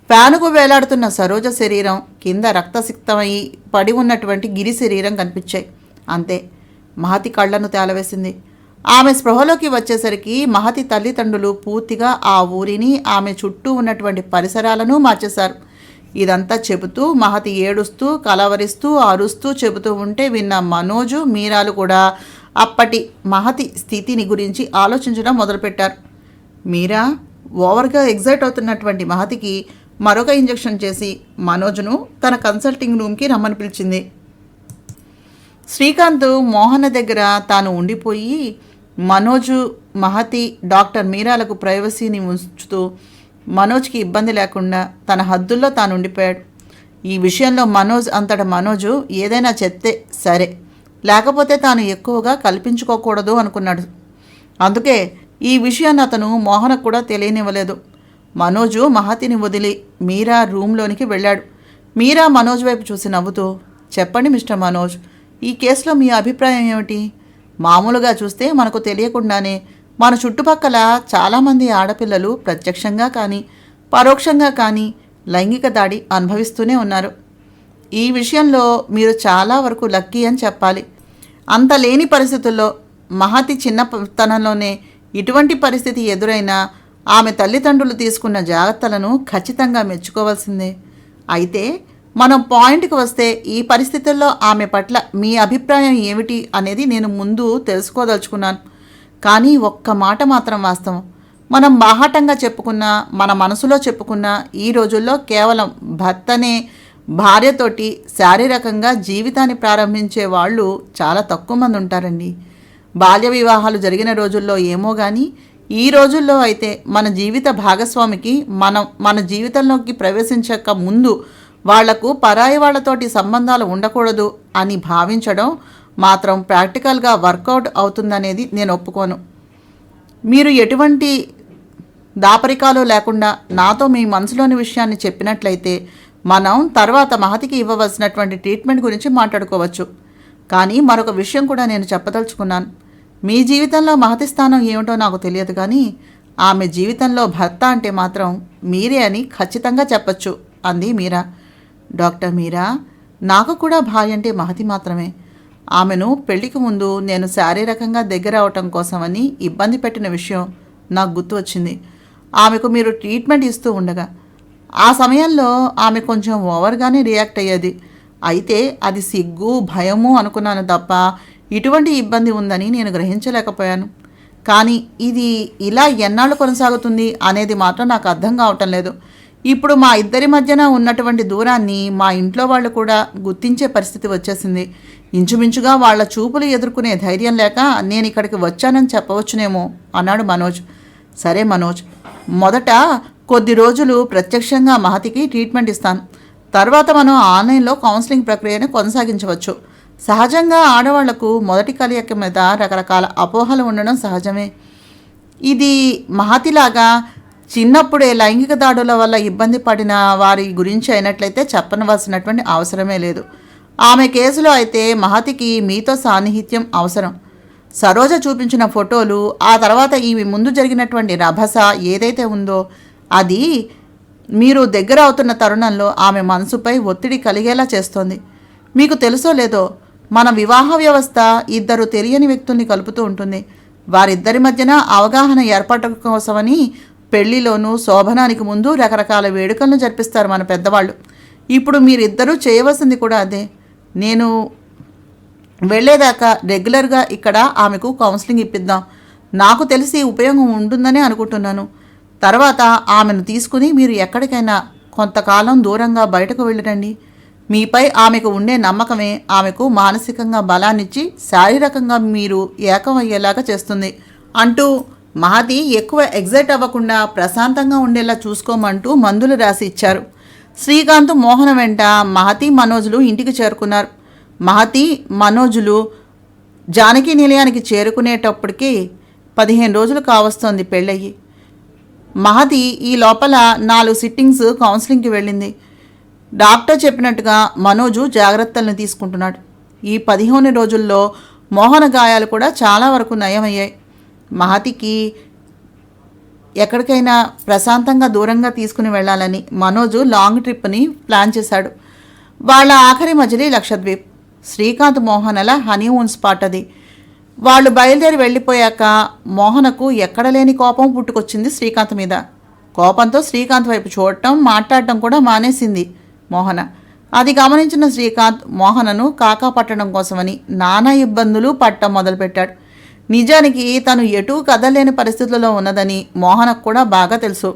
Speaker 1: ఫ్యానుకు వేలాడుతున్న సరోజ శరీరం కింద రక్తసిక్తమై పడి ఉన్నటువంటి గిరి శరీరం కనిపించాయి. అంతే, మహతి కళ్ళను తేలవేసింది. ఆమె స్పృహలోకి వచ్చేసరికి మహతి తల్లిదండ్రులు పూర్తిగా ఆ ఊరిని, ఆమె చుట్టూ ఉన్నటువంటి పరిసరాలను మార్చేశారు. ఇదంతా చెబుతూ మహతి ఏడుస్తూ, కలవరిస్తూ, అరుస్తూ చెబుతూ ఉంటే విన్న మనోజు, మీరాలు కూడా అప్పటి మహతి స్థితిని గురించి ఆలోచించడం మొదలుపెట్టారు. మీరా ఓవర్గా ఎగ్జైట్ అవుతున్నటువంటి మహతికి మరొక ఇంజెక్షన్ చేసి మనోజ్ను తన కన్సల్టింగ్ రూమ్కి రమ్మని పిలిచింది. శ్రీకాంత్ మోహన దగ్గర తాను ఉండిపోయి మనోజు, మహతి, డాక్టర్ మీరాలకు ప్రైవసీని ఉంచుతూ మనోజ్కి ఇబ్బంది లేకుండా తన హద్దుల్లో తాను ఉండిపోయాడు. ఈ విషయంలో మనోజ్ అంతటా మనోజు ఏదైనా చెప్తే సరే, లేకపోతే తాను ఎక్కువగా కల్పించుకోకూడదు అనుకున్నాడు. అందుకే ఈ విషయాన్ని అతను మోహనకు కూడా తెలియనివ్వలేదు. మనోజు మహతిని వదిలి మీరా రూమ్లోనికి వెళ్ళాడు. మీరా మనోజ్ వైపు చూసి నవ్వుతూ, చెప్పండి మిస్టర్ మనోజ్, ఈ కేసులో మీ అభిప్రాయం ఏమిటి? మామూలుగా చూస్తే మనకు తెలియకుండానే మన చుట్టుపక్కల చాలామంది ఆడపిల్లలు ప్రత్యక్షంగా కానీ పరోక్షంగా కానీ లైంగిక దాడి అనుభవిస్తూనే ఉన్నారు. ఈ విషయంలో మీరు చాలా వరకు లక్కీ అని చెప్పాలి. అంత లేని పరిస్థితుల్లో మహతి చిన్నతనంలోనే ఇటువంటి పరిస్థితి ఎదురైనా ఆమె తల్లిదండ్రులు తీసుకున్న జాగ్రత్తలను ఖచ్చితంగా మెచ్చుకోవాల్సిందే. అయితే మనం పాయింట్కి వస్తే ఈ పరిస్థితుల్లో ఆమె పట్ల మీ అభిప్రాయం ఏమిటి అనేది నేను ముందు తెలుసుకోదలుచుకున్నాను. కానీ ఒక్క మాట మాత్రం వాస్తవం, మనం బాహాటంగా చెప్పుకున్నా, మన మనసులో చెప్పుకున్నా, ఈ రోజుల్లో కేవలం భర్తనే భార్యతోటి శారీరకంగా జీవితాన్ని ప్రారంభించే వాళ్ళు చాలా తక్కువ మంది ఉంటారండి. బాల్య వివాహాలు జరిగిన రోజుల్లో ఏమో కానీ ఈ రోజుల్లో అయితే మన జీవిత భాగస్వామికి మన జీవితంలోకి ప్రవేశించక ముందు వాళ్లకు పరాయి వాళ్లతోటి సంబంధాలు ఉండకూడదు అని భావించడం మాత్రం ప్రాక్టికల్గా వర్కౌట్ అవుతుందనేది నేను ఒప్పుకోను. మీరు ఎటువంటి దాపరికాలు లేకుండా నాతో మీ మనసులోని విషయాన్ని చెప్పినట్లయితే మనం తర్వాత మహతికి ఇవ్వవలసినటువంటి ట్రీట్మెంట్ గురించి మాట్లాడుకోవచ్చు. కానీ మరొక విషయం కూడా నేను చెప్పదలుచుకున్నాను. మీ జీవితంలో మహతి స్థానం ఏమిటో నాకు తెలియదు, కానీ ఆమె జీవితంలో భర్త అంటే మాత్రం మీరే అని ఖచ్చితంగా చెప్పచ్చు అంది మీరా. డాక్టర్ మీరా, నాకు కూడా భార్య అంటే మహతి మాత్రమే. ఆమెను పెళ్లికి ముందు నేను శారీరకంగా దగ్గర అవటం కోసమని ఇబ్బంది పెట్టిన విషయం నాకు గుర్తు వచ్చింది. ఆమెకు మీరు ట్రీట్మెంట్ ఇస్తూ ఉండగా ఆ సమయంలో ఆమె కొంచెం ఓవర్గానే రియాక్ట్ అయ్యేది. అయితే అది సిగ్గు, భయము అనుకున్నాను తప్ప ఇటువంటి ఇబ్బంది ఉందని నేను గ్రహించలేకపోయాను. కానీ ఇది ఇలా ఎన్నాళ్ళు కొనసాగుతుంది అనేది మాత్రం నాకు అర్థం కావటం లేదు. ఇప్పుడు మా ఇద్దరి మధ్యన ఉన్నటువంటి దూరాన్ని మా ఇంట్లో వాళ్ళు కూడా గుర్తించే పరిస్థితి వచ్చేసింది. ఇంచుమించుగా వాళ్ళ చూపులు ఎదుర్కొనే ధైర్యం లేక నేను ఇక్కడికి వచ్చానని చెప్పవచ్చునేమో అన్నాడు మనోజ్. సరే మనోజ్, మొదట కొద్ది రోజులు ప్రత్యక్షంగా మహతికి ట్రీట్మెంట్ ఇస్తాను. తర్వాత మనం ఆన్లైన్లో కౌన్సిలింగ్ ప్రక్రియను కొనసాగించవచ్చు. సహజంగా ఆడవాళ్లకు మొదటి కలయిక మీద రకరకాల అపోహలు ఉండడం సహజమే. ఇది మహతిలాగా చిన్నప్పుడే లైంగిక దాడుల వల్ల ఇబ్బంది పడిన వారి గురించి అయినట్లయితే చెప్పనవలసినటువంటి అవసరమే లేదు. ఆమె కేసులో అయితే మహతికి మీతో సాన్నిహిత్యం అవసరం. సరోజ చూపించిన ఫోటోలు, ఆ తర్వాత ఈమె ముందు జరిగినటువంటి రభస ఏదైతే ఉందో అది మీరు దగ్గర అవుతున్న తరుణంలో ఆమె మనసుపై ఒత్తిడి కలిగేలా చేస్తోంది. మీకు తెలుసో లేదో, మన వివాహ వ్యవస్థ ఇద్దరు తెలియని వ్యక్తుల్ని కలుపుతూ ఉంటుంది. వారిద్దరి మధ్యన అవగాహన ఏర్పడటం కోసమని పెళ్లిలోనూ శోభనానికి ముందు రకరకాల వేడుకలను జరిపిస్తారు మన పెద్దవాళ్ళు. ఇప్పుడు మీరిద్దరూ చేయవలసింది కూడా అదే. నేను వెళ్ళేదాకా రెగ్యులర్గా ఇక్కడ ఆమెకు కౌన్సిలింగ్ ఇప్పిద్దాం. నాకు తెలిసి ఉపయోగం ఉంటుందని అనుకుంటున్నాను. తర్వాత ఆమెను తీసుకుని మీరు ఎక్కడికైనా కొంతకాలం దూరంగా బయటకు వెళ్ళరండి. మీపై ఆమెకు ఉండే నమ్మకమే ఆమెకు మానసికంగా బలాన్నిచ్చి శారీరకంగా మీరు ఏకమయ్యేలాగా చేస్తుంది అంటూ మహతి ఎక్కువ ఎగ్జైట్ అవ్వకుండా ప్రశాంతంగా ఉండేలా చూసుకోమంటూ మందులు రాసి ఇచ్చారు. శ్రీకాంత్, మోహన వెంట మహతి, మనోజులు ఇంటికి చేరుకున్నారు. మహతి, మనోజులు జానకి నిలయానికి చేరుకునేటప్పటికీ 15 రోజులు కావస్తోంది పెళ్ళయ్యి. మహతి ఈ లోపల 4 సిట్టింగ్స్ కౌన్సిలింగ్కి వెళ్ళింది. డాక్టర్ చెప్పినట్టుగా మనోజు జాగ్రత్తలను తీసుకుంటున్నాడు. ఈ 15 రోజుల్లో మోహన గాయాలు కూడా చాలా వరకు నయమయ్యాయి. మహతికి ఎక్కడికైనా ప్రశాంతంగా దూరంగా తీసుకుని వెళ్ళాలని మనోజు లాంగ్ ట్రిప్ని ప్లాన్ చేశాడు. వాళ్ళ ఆఖరి మజిలీ లక్షద్వీప్. శ్రీకాంత్, మోహనల హనీమూన్ స్పాట్ అది. వాళ్ళు బయలుదేరి వెళ్ళిపోయాక మోహనకు ఎక్కడ లేని కోపం పుట్టుకొచ్చింది శ్రీకాంత్ మీద. కోపంతో శ్రీకాంత్ వైపు చూడటం, మాట్లాడటం కూడా మానేసింది మోహన. అది గమనించిన శ్రీకాంత్ మోహనను కాకా పట్టడం కోసమని నానా ఇబ్బందులు పట్టడం మొదలుపెట్టాడు. నిజానికి తను ఎటూ కదలేని పరిస్థితుల్లో ఉన్నదని మోహనకు కూడా బాగా తెలుసు.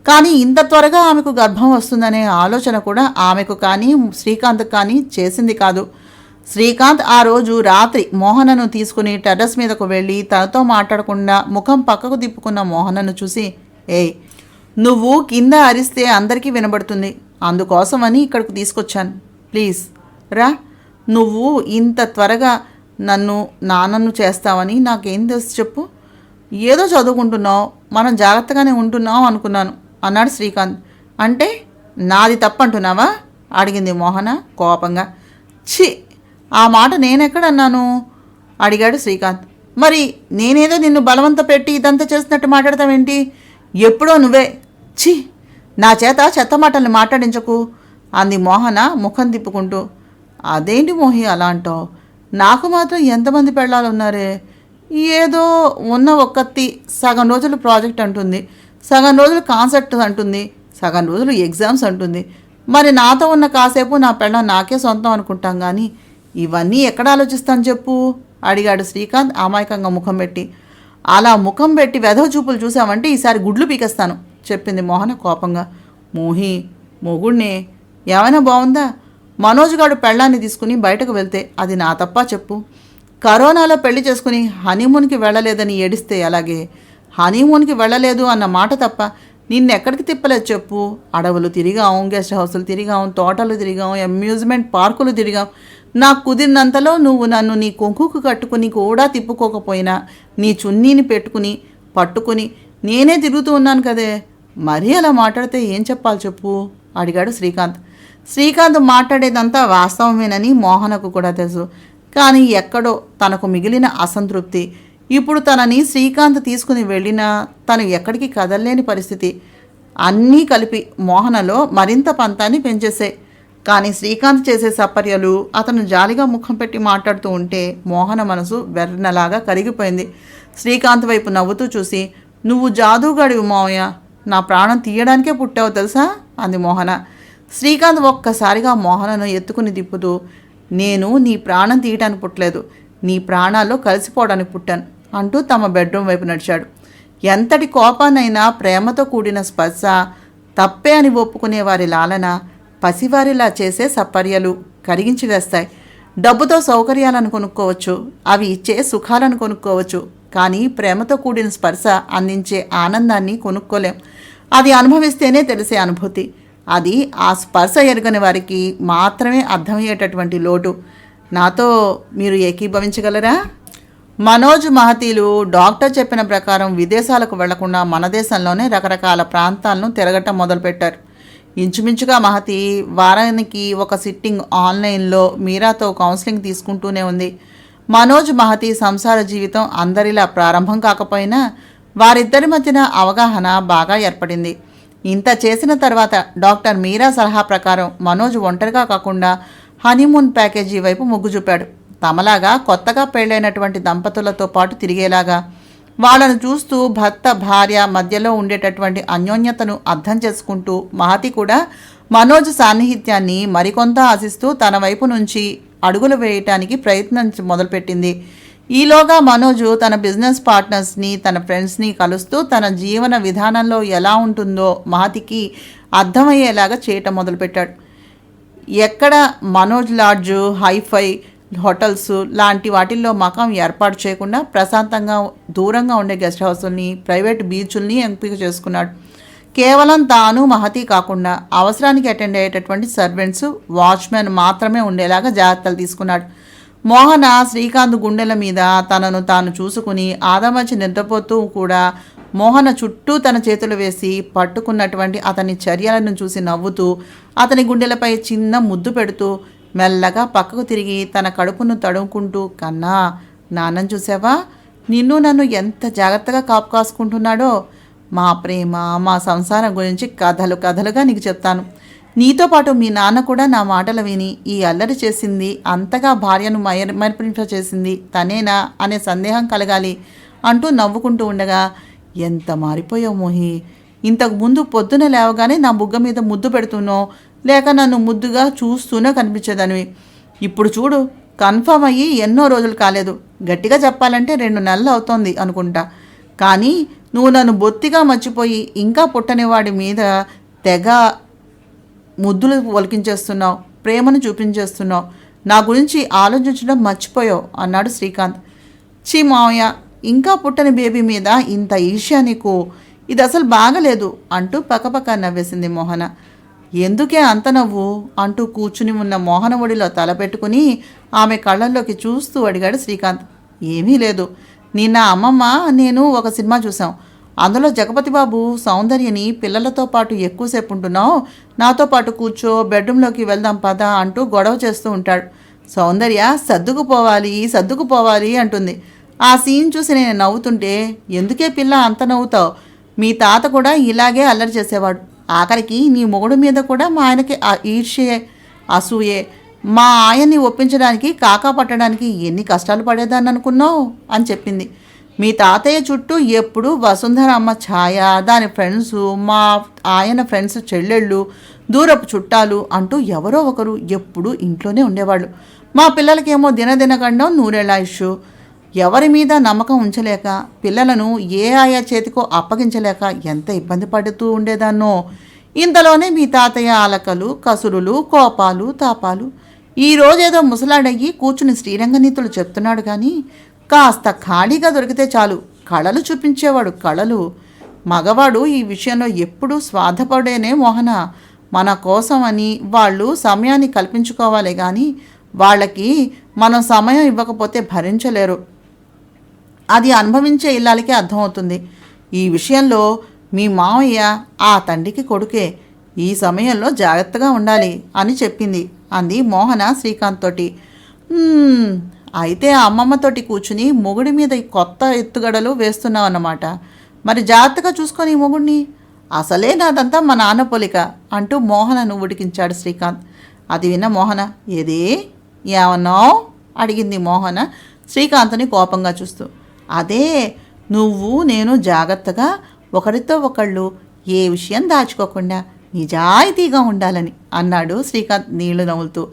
Speaker 1: కానీ ఇంత త్వరగా ఆమెకు గర్భం వస్తుందనే ఆలోచన కూడా ఆమెకు కానీ శ్రీకాంత్కు కానీ చేసింది కాదు. శ్రీకాంత్ ఆ రోజు రాత్రి మోహనను తీసుకుని టెర్రస్ మీదకు వెళ్ళి తనతో మాట్లాడకుండా ముఖం పక్కకు తిప్పుకున్న మోహనను చూసి, ఏయ్, నువ్వు కింద అరిస్తే అందరికీ వినబడుతుంది, అందుకోసమని ఇక్కడికి తీసుకొచ్చాను, ప్లీజ్ రా. నువ్వు ఇంత త్వరగా నాన్నను చేస్తావని నాకేం తెలుసు చెప్పు. ఏదో చదువుకుంటున్నావు, మనం జాగ్రత్తగానే ఉంటున్నావు అనుకున్నాను అన్నాడు శ్రీకాంత్. అంటే నాది తప్పంటున్నావా అడిగింది మోహన కోపంగా. ఛీ, ఆ మాట నేనెక్కడన్నాను అడిగాడు శ్రీకాంత్. మరి నేనేదో నిన్ను బలవంత పెట్టి ఇదంతా చేసినట్టు మాట్లాడతావేంటి? ఎప్పుడో నువ్వే. ఛీ, నా చేత చెత్త మాటల్ని మాట్లాడించకు అంది మోహన ముఖం తిప్పుకుంటూ. అదేంటి మోహి అలా అంటావు? నాకు మాత్రం ఎంతమంది పెళ్ళాలు ఉన్నారే? ఏదో ఉన్న ఒక్కత్తి సగం రోజులు ప్రాజెక్ట్ అంటుంది, సగం రోజులు కాన్సెప్ట్ అంటుంది, సగం రోజులు ఎగ్జామ్స్ అంటుంది. మరి నాతో ఉన్న కాసేపు నా పెళ్ళం నాకే సొంతం అనుకుంటాం, కానీ ఇవన్నీ ఎక్కడ ఆలోచిస్తాను చెప్పు అడిగాడు శ్రీకాంత్ అమాయకంగా ముఖం పెట్టి. అలా ముఖం పెట్టి వెధవ చూపులు చూసామంటే ఈసారి గుడ్లు పీకేస్తాను చెప్పింది మోహన కోపంగా. మోహి, మొగుడినే ఏమైనా బాగుందా? మనోజ్ గారు పెళ్ళాన్ని తీసుకుని బయటకు వెళ్తే అది నా తప్ప చెప్పు. కరోనాలో పెళ్లి చేసుకుని హనీమూన్కి వెళ్ళలేదని ఏడిస్తే అలాగే. హనీమూన్కి వెళ్ళలేదు అన్న మాట తప్ప నిన్నెక్కడికి తిప్పలేదు చెప్పు. అడవులు తిరిగాం, గెస్ట్ హౌస్లు తిరిగాం, తోటలు తిరిగాం, అమ్యూజ్మెంట్ పార్కులు తిరిగాం. నాకు కుదిరినంతలో నువ్వు నన్ను నీ కొంకుకు కట్టుకుని కూడా తిప్పుకోకపోయినా నీ చున్నీని పట్టుకుని నేనే తిరుగుతూ ఉన్నాను కదే. మరీ అలా మాట్లాడితే ఏం చెప్పాలి చెప్పు అడిగాడు శ్రీకాంత్. శ్రీకాంత్ మాట్లాడేదంతా వాస్తవమేనని మోహనకు కూడా తెలుసు. కానీ ఎక్కడో తనకు మిగిలిన అసంతృప్తి. ఇప్పుడు తనని శ్రీకాంత్ తీసుకుని వెళ్ళినా తను ఎక్కడికి కదలలేని పరిస్థితి. అన్నీ కలిపి మోహనలో మరింత పంతాన్ని పెంచేశాయి. కానీ శ్రీకాంత్ చేసే సపర్యలు, అతను జాలిగా ముఖం పెట్టి మాట్లాడుతూ ఉంటే మోహన మనసు వెర్రనలాగా కరిగిపోయింది. శ్రీకాంత్ వైపు నవ్వుతూ చూసి, నువ్వు జాదూగాడివి మావయ్య, నా ప్రాణం తీయడానికే పుట్టావు తెలుసా అంది మోహన. శ్రీకాంత్ ఒక్కసారిగా మోహనను ఎత్తుకుని తిప్పుతూ, నేను నీ ప్రాణం తీయటానికి పుట్టలేదు, నీ ప్రాణాల్లో కలిసిపోవడానికి పుట్టాను అంటూ తమ బెడ్రూమ్ వైపు నడిచాడు. ఎంతటి కోపాన్నైనా ప్రేమతో కూడిన స్పర్శ, తప్పే అని ఒప్పుకునే వారి లాలన, పసివారిలా చేసే సపర్యలు కరిగించి వేస్తాయి. డబ్బుతో సౌకర్యాలను కొనుక్కోవచ్చు, అవి ఇచ్చే సుఖాలను కొనుక్కోవచ్చు, కానీ ప్రేమతో కూడిన స్పర్శ అందించే ఆనందాన్ని కొనుక్కోలేం. అది అనుభవిస్తేనే తెలిసే అనుభూతి. అది ఆ స్పర్శ ఎరగని వారికి మాత్రమే అర్థమయ్యేటటువంటి లోటు. నాతో మీరు ఏకీభవించగలరా? మనోజ్ మహతీలు డాక్టర్ చెప్పిన ప్రకారం విదేశాలకు వెళ్లకుండా మన దేశంలోనే రకరకాల ప్రాంతాలను తిరగటం మొదలుపెట్టారు. ఇంచుమించుగా మహతి వారానికి ఒక సిట్టింగ్ ఆన్లైన్లో మీరాతో కౌన్సిలింగ్ తీసుకుంటూనే ఉంది. మనోజ్ మహతి సంసార జీవితం అందరిలా ప్రారంభం కాకపోయినా వారిద్దరి మధ్యన అవగాహన బాగా ఏర్పడింది. ఇంత చేసిన తర్వాత డాక్టర్ మీరా సలహా ప్రకారం మనోజ్ ఒంటరిగా కాకుండా హనీమూన్ ప్యాకేజీ వైపు మొగ్గు చూపాడు. తమలాగా కొత్తగా పెళ్ళైనటువంటి దంపతులతో పాటు తిరిగేలాగా. వాళ్ళను చూస్తూ భర్త భార్య మధ్యలో ఉండేటటువంటి అన్యోన్యతను అర్థం చేసుకుంటూ మహతి కూడా మనోజ్ సాన్నిహిత్యాన్ని మరికొంత ఆశిస్తూ తన వైపు నుంచి అడుగులు వేయటానికి ప్రయత్నం మొదలుపెట్టింది. ఈలోగా మనోజ్ తన బిజినెస్ పార్ట్నర్స్ని, తన ఫ్రెండ్స్ని కలుస్తూ తన జీవన విధానంలో ఎలా ఉంటుందో మహతికి అర్థమయ్యేలాగా చేయటం మొదలుపెట్టాడు. ఎక్కడ మనోజ్ లాడ్జు, హైఫై హోటల్స్ లాంటి వాటిల్లో మకాం ఏర్పాటు చేయకుండా ప్రశాంతంగా దూరంగా ఉండే గెస్ట్ హౌస్ని, ప్రైవేట్ బీచ్ల్ని ఎంపిక చేసుకున్నాడు. కేవలం తాను మహతి కాకుండా అవసరానికి అటెండ్ అయ్యేటటువంటి సర్వెంట్స్, వాచ్మెన్ మాత్రమే ఉండేలాగా జాగ్రత్తలు తీసుకున్నాడు. మోహన శ్రీకాంత్ గుండెల మీద తనను తాను చూసుకుని ఆదమర్చి నిద్రపోతూ కూడా మోహన చుట్టూ తన చేతులు వేసి పట్టుకున్నటువంటి అతని చర్యలను చూసి నవ్వుతూ అతని గుండెలపై చిన్న ముద్దు పెడుతూ మెల్లగా పక్కకు తిరిగి తన కడుపును తడుముకుంటూ, కన్నా, నాన్నను చూసావా? నిన్ను నన్ను ఎంత జాగ్రత్తగా కాపు కాసుకుంటున్నాడో. మా ప్రేమ, మా సంసారం గురించి కథలుగా నీకు చెప్తాను. నీతో పాటు మీ నాన్న కూడా నా మాటలు విని ఈ అల్లరి చేసింది, అంతగా భార్యను మరిపింప చేసింది తనేనా అనే సందేహం కలగాలి అంటూ నవ్వుకుంటూ ఉండగా, ఎంత మారిపోయావు మోహి. ఇంతకు ముందు పొద్దున లేవగానే నా బుగ్గ మీద ముద్దు పెడుతూనో లేక నన్ను ముద్దుగా చూస్తూనో కనిపించేదానివి. ఇప్పుడు చూడు, కన్ఫర్మ్ అయ్యి ఎన్నో రోజులు కాలేదు, గట్టిగా చెప్పాలంటే 2 నెలలు అవుతోంది అనుకుంటా. కానీ నువ్వు నన్ను బొత్తిగా మర్చిపోయి ఇంకా పుట్టనివాడి మీద తెగ ముద్దులు ఒలికించేస్తున్నావు, ప్రేమను చూపించేస్తున్నావు, నా గురించి ఆలోచించడం మర్చిపోయావు అన్నాడు శ్రీకాంత్. చీ మావయ్య, ఇంకా పుట్టని బేబీ మీద ఇంత ఈర్ష్య నీకు, ఇది అసలు బాగలేదు అంటూ పక్కపక్క నవ్వేసింది మోహన. ఎందుకే అంత నవ్వు అంటూ కూర్చుని ఉన్న మోహన ఒడిలో తలపెట్టుకుని ఆమె కళ్ళల్లోకి చూస్తూ అడిగాడు శ్రీకాంత్. ఏమీ లేదు, నిన్న అమ్మమ్మ నేను ఒక సినిమా చూసాం. అందులో జగపతి బాబు సౌందర్యని పిల్లలతో పాటు ఎక్కువసేపు ఉంటున్నావు, నాతో పాటు కూర్చో, బెడ్రూమ్లోకి వెళ్దాం పదా అంటూ గొడవ చేస్తూ ఉంటాడు. సౌందర్య సర్దుకుపోవాలి అంటుంది. ఆ సీన్ చూసి నేను నవ్వుతుంటే, ఎందుకే పిల్ల అంత నవ్వుతావు, మీ తాత కూడా ఇలాగే అల్లరి చేసేవాడు, ఆఖరికి నీ మొగుడు మీద కూడా మా ఆయనకి ఈర్ష్యే అసూయే, మా ఆయన్ని ఒప్పించడానికి కాకా పట్టడానికి ఎన్ని కష్టాలు పడేదాన్ని అనుకున్నావు అని చెప్పింది. మీ తాతయ్య చుట్టూ ఎప్పుడు వసుంధర అమ్మ ఛాయ, దాని ఫ్రెండ్స్, మా ఆయన ఫ్రెండ్స్ చెల్లెళ్ళు, దూరపు చుట్టాలు అంటూ ఎవరో ఒకరు ఎప్పుడూ ఇంట్లోనే ఉండేవాళ్ళు. మా పిల్లలకేమో దినదినగండం నూరేళ్ళాయుషు. ఎవరి మీద నమ్మకం ఉంచలేక, పిల్లలను ఏ ఆయా చేతికో అప్పగించలేక ఎంత ఇబ్బంది పడుతూ ఉండేదాన్నో. ఇంతలోనే మీ తాతయ్య అలకలు, కసురులు, కోపాలు, తాపాలు. ఈరోజేదో ముసలాడయ్యి కూర్చుని శ్రీరంగనీతులు చెప్తున్నాడు కానీ, కాస్త ఖాళీగా దొరికితే చాలు కళలు చూపించేవాడు, కళలు. మగవాడు ఈ విషయంలో ఎప్పుడూ స్వార్థపడేనే మోహన. మన కోసమని వాళ్ళు సమయాన్ని కల్పించుకోవాలి కానీ వాళ్ళకి మనం సమయం ఇవ్వకపోతే భరించలేరు. అది అనుభవించే ఇల్లాలకే అర్థమవుతుంది. ఈ విషయంలో మీ మామయ్య ఆ తండ్రికి కొడుకే, ఈ సమయంలో జాగ్రత్తగా ఉండాలి అని చెప్పింది అంది మోహన శ్రీకాంత్ తోటి. అయితే ఆ అమ్మమ్మతోటి కూర్చుని మొగుడి మీద కొత్త ఎత్తుగడలు వేస్తున్నావు అన్నమాట. మరి జాగ్రత్తగా చూసుకొని ఈ మొగుడిని. అసలే నాదంతా మా నాన్న పోలిక అంటూ మోహనను ఉడికించాడు శ్రీకాంత్. అది విన్న మోహన, ఏది ఏమన్నావు అడిగింది మోహన శ్రీకాంత్ని కోపంగా చూస్తూ. అదే, నువ్వు నేను జాగ్రత్తగా ఒకరితో ఒకళ్ళు ఏ విషయం దాచుకోకుండా నిజాయితీగా ఉండాలని అన్నాడు శ్రీకాంత్ నీళ్లు నవ్వుతూ.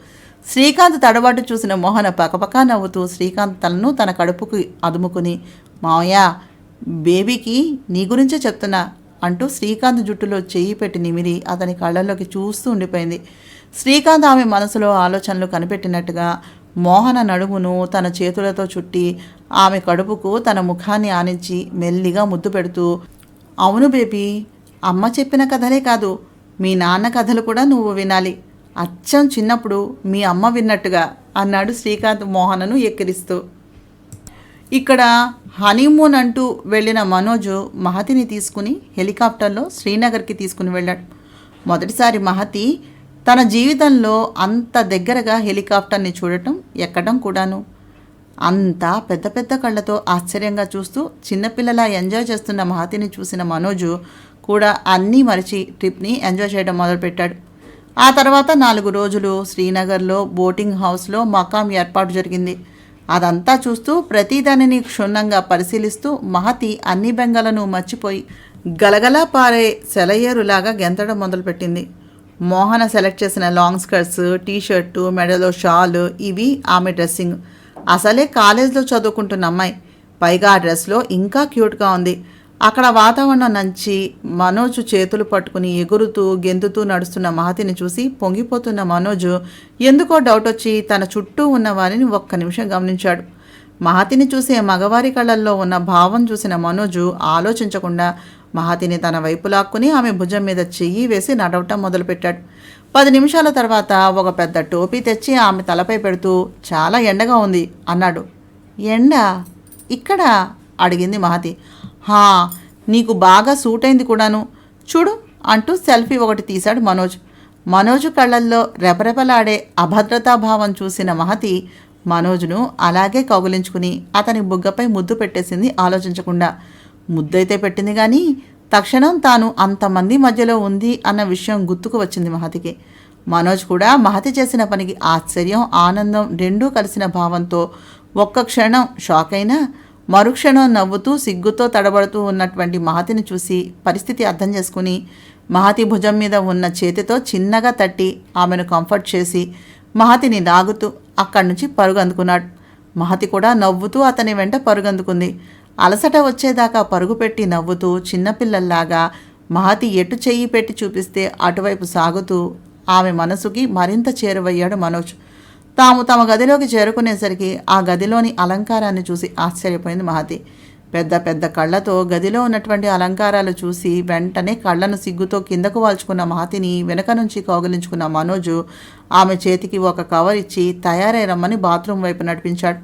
Speaker 1: శ్రీకాంత్ తడబాటు చూసిన మోహన పకపకా నవ్వుతూ శ్రీకాంత్ తలను తన కడుపుకు అదుముకుని, మావయ్య బేబీకి నీ గురించే చెప్తున్నా అంటూ శ్రీకాంత్ జుట్టులో చెయ్యి పెట్టి నిమిరి అతని కళ్ళల్లోకి చూస్తూ ఉండిపోయింది. శ్రీకాంత్ ఆమె మనసులో ఆలోచనలు కనిపెట్టినట్టుగా మోహన నడుమును తన చేతులతో చుట్టి ఆమె కడుపుకు తన ముఖాన్ని ఆనించి మెల్లిగా ముద్దు పెడుతూ, అవును బేబీ, అమ్మ చెప్పిన కథలే కాదు, మీ నాన్న కథలు కూడా నువ్వు వినాలి, అచ్చం చిన్నప్పుడు మీ అమ్మ విన్నట్టుగా అన్నాడు శ్రీకాంత్ మోహనను ఎక్కిరిస్తూ. ఇక్కడ హనీమూన్ అంటూ వెళ్ళిన మనోజ్ మహతిని తీసుకుని హెలికాప్టర్లో శ్రీనగర్కి తీసుకుని వెళ్ళాడు. మొదటిసారి మహతి తన జీవితంలో అంత దగ్గరగా హెలికాప్టర్ని చూడటం, ఎక్కడం కూడాను. అంతా పెద్ద పెద్ద కళ్ళతో ఆశ్చర్యంగా చూస్తూ చిన్నపిల్లలా ఎంజాయ్ చేస్తున్న మహతిని చూసిన మనోజ్ కూడా అన్నీ మరిచి ట్రిప్ని ఎంజాయ్ చేయడం మొదలుపెట్టాడు. ఆ తర్వాత 4 రోజులు శ్రీనగర్లో బోటింగ్ హౌస్లో మకాం ఏర్పాటు జరిగింది. అదంతా చూస్తూ ప్రతిదానిని క్షుణ్ణంగా పరిశీలిస్తూ మహతి అన్ని బెంగలను మర్చిపోయి గలగలా పారే సెలయేరులాగా గెంతడం మొదలుపెట్టింది. మోహన సెలెక్ట్ చేసిన లాంగ్ స్కర్ట్స్, టీషర్టు, మెడలో షాల్, ఇవి ఆమె డ్రెస్సింగ్. అసలే కాలేజ్లో చదువుకుంటున్న అమ్మాయి, పైగా ఆ డ్రెస్లో ఇంకా క్యూట్గా ఉంది. అక్కడ వాతావరణం నంచి మనోజ్ చేతులు పట్టుకుని ఎగురుతూ గెంతుతూ నడుస్తున్న మహతిని చూసి పొంగిపోతున్న మనోజ్ ఎందుకో డౌట్ వచ్చి తన చుట్టూ ఉన్న వారిని ఒక్క నిమిషం గమనించాడు. మహతిని చూసే మగవారి కళ్ళల్లో ఉన్న భావం చూసిన మనోజ్ ఆలోచించకుండా మహతిని తన వైపు లాక్కుని ఆమె భుజం మీద చెయ్యి వేసి నడవటం మొదలుపెట్టాడు. 10 నిమిషాల తర్వాత ఒక పెద్ద టోపీ తెచ్చి ఆమె తలపై పెడుతూ, చాలా ఎండగా ఉంది అన్నాడు. ఎండా ఇక్కడ అడిగింది మహతి. హా, నీకు బాగా సూట్ అయింది కూడాను, చూడు అంటూ సెల్ఫీ ఒకటి తీశాడు మనోజ్. మనోజ్ కళ్ళల్లో రెపరెపలాడే అభద్రతాభావం చూసిన మహతి మనోజ్ను అలాగే కౌగిలించుకుని అతని బుగ్గపై ముద్దు పెట్టేసింది ఆలోచించకుండా. ముద్దైతే పెట్టింది కానీ తక్షణం తాను అంతమంది మధ్యలో ఉంది అన్న విషయం గుర్తుకు వచ్చింది మహతికి. మనోజ్ కూడా మహతి చేసిన పనికి ఆశ్చర్యం, ఆనందం రెండూ కలిసిన భావంతో ఒక్క క్షణం షాక్ అయినా మరుక్షణం నవ్వుతూ సిగ్గుతో తడబడుతూ ఉన్నటువంటి మహతిని చూసి పరిస్థితి అర్థం చేసుకుని మహతి భుజం మీద ఉన్న చేతితో చిన్నగా తట్టి ఆమెను కంఫర్ట్ చేసి మహతిని లాగుతూ అక్కడి నుంచి పరుగు అందుకున్నాడు. మహతి కూడా నవ్వుతూ అతని వెంట పరుగందుకుంది. అలసట వచ్చేదాకా పరుగుపెట్టి నవ్వుతూ చిన్నపిల్లల్లాగా మహతి ఎటు చెయ్యి పెట్టి చూపిస్తే అటువైపు సాగుతూ ఆమె మనసుకి మరింత చేరువయ్యాడు మనోజ్. తాము తమ గదిలోకి చేరుకునేసరికి ఆ గదిలోని అలంకారాన్ని చూసి ఆశ్చర్యపోయింది మహతి. పెద్ద పెద్ద కళ్ళతో గదిలో ఉన్నటువంటి అలంకారాలు చూసి వెంటనే కళ్ళను సిగ్గుతో కిందకు వాల్చుకున్న మహతిని వెనక నుంచి కౌగిలించుకున్న మనోజు ఆమె చేతికి ఒక కవర్ ఇచ్చి తయారై రమ్మని బాత్రూమ్ వైపు నడిపించాడు.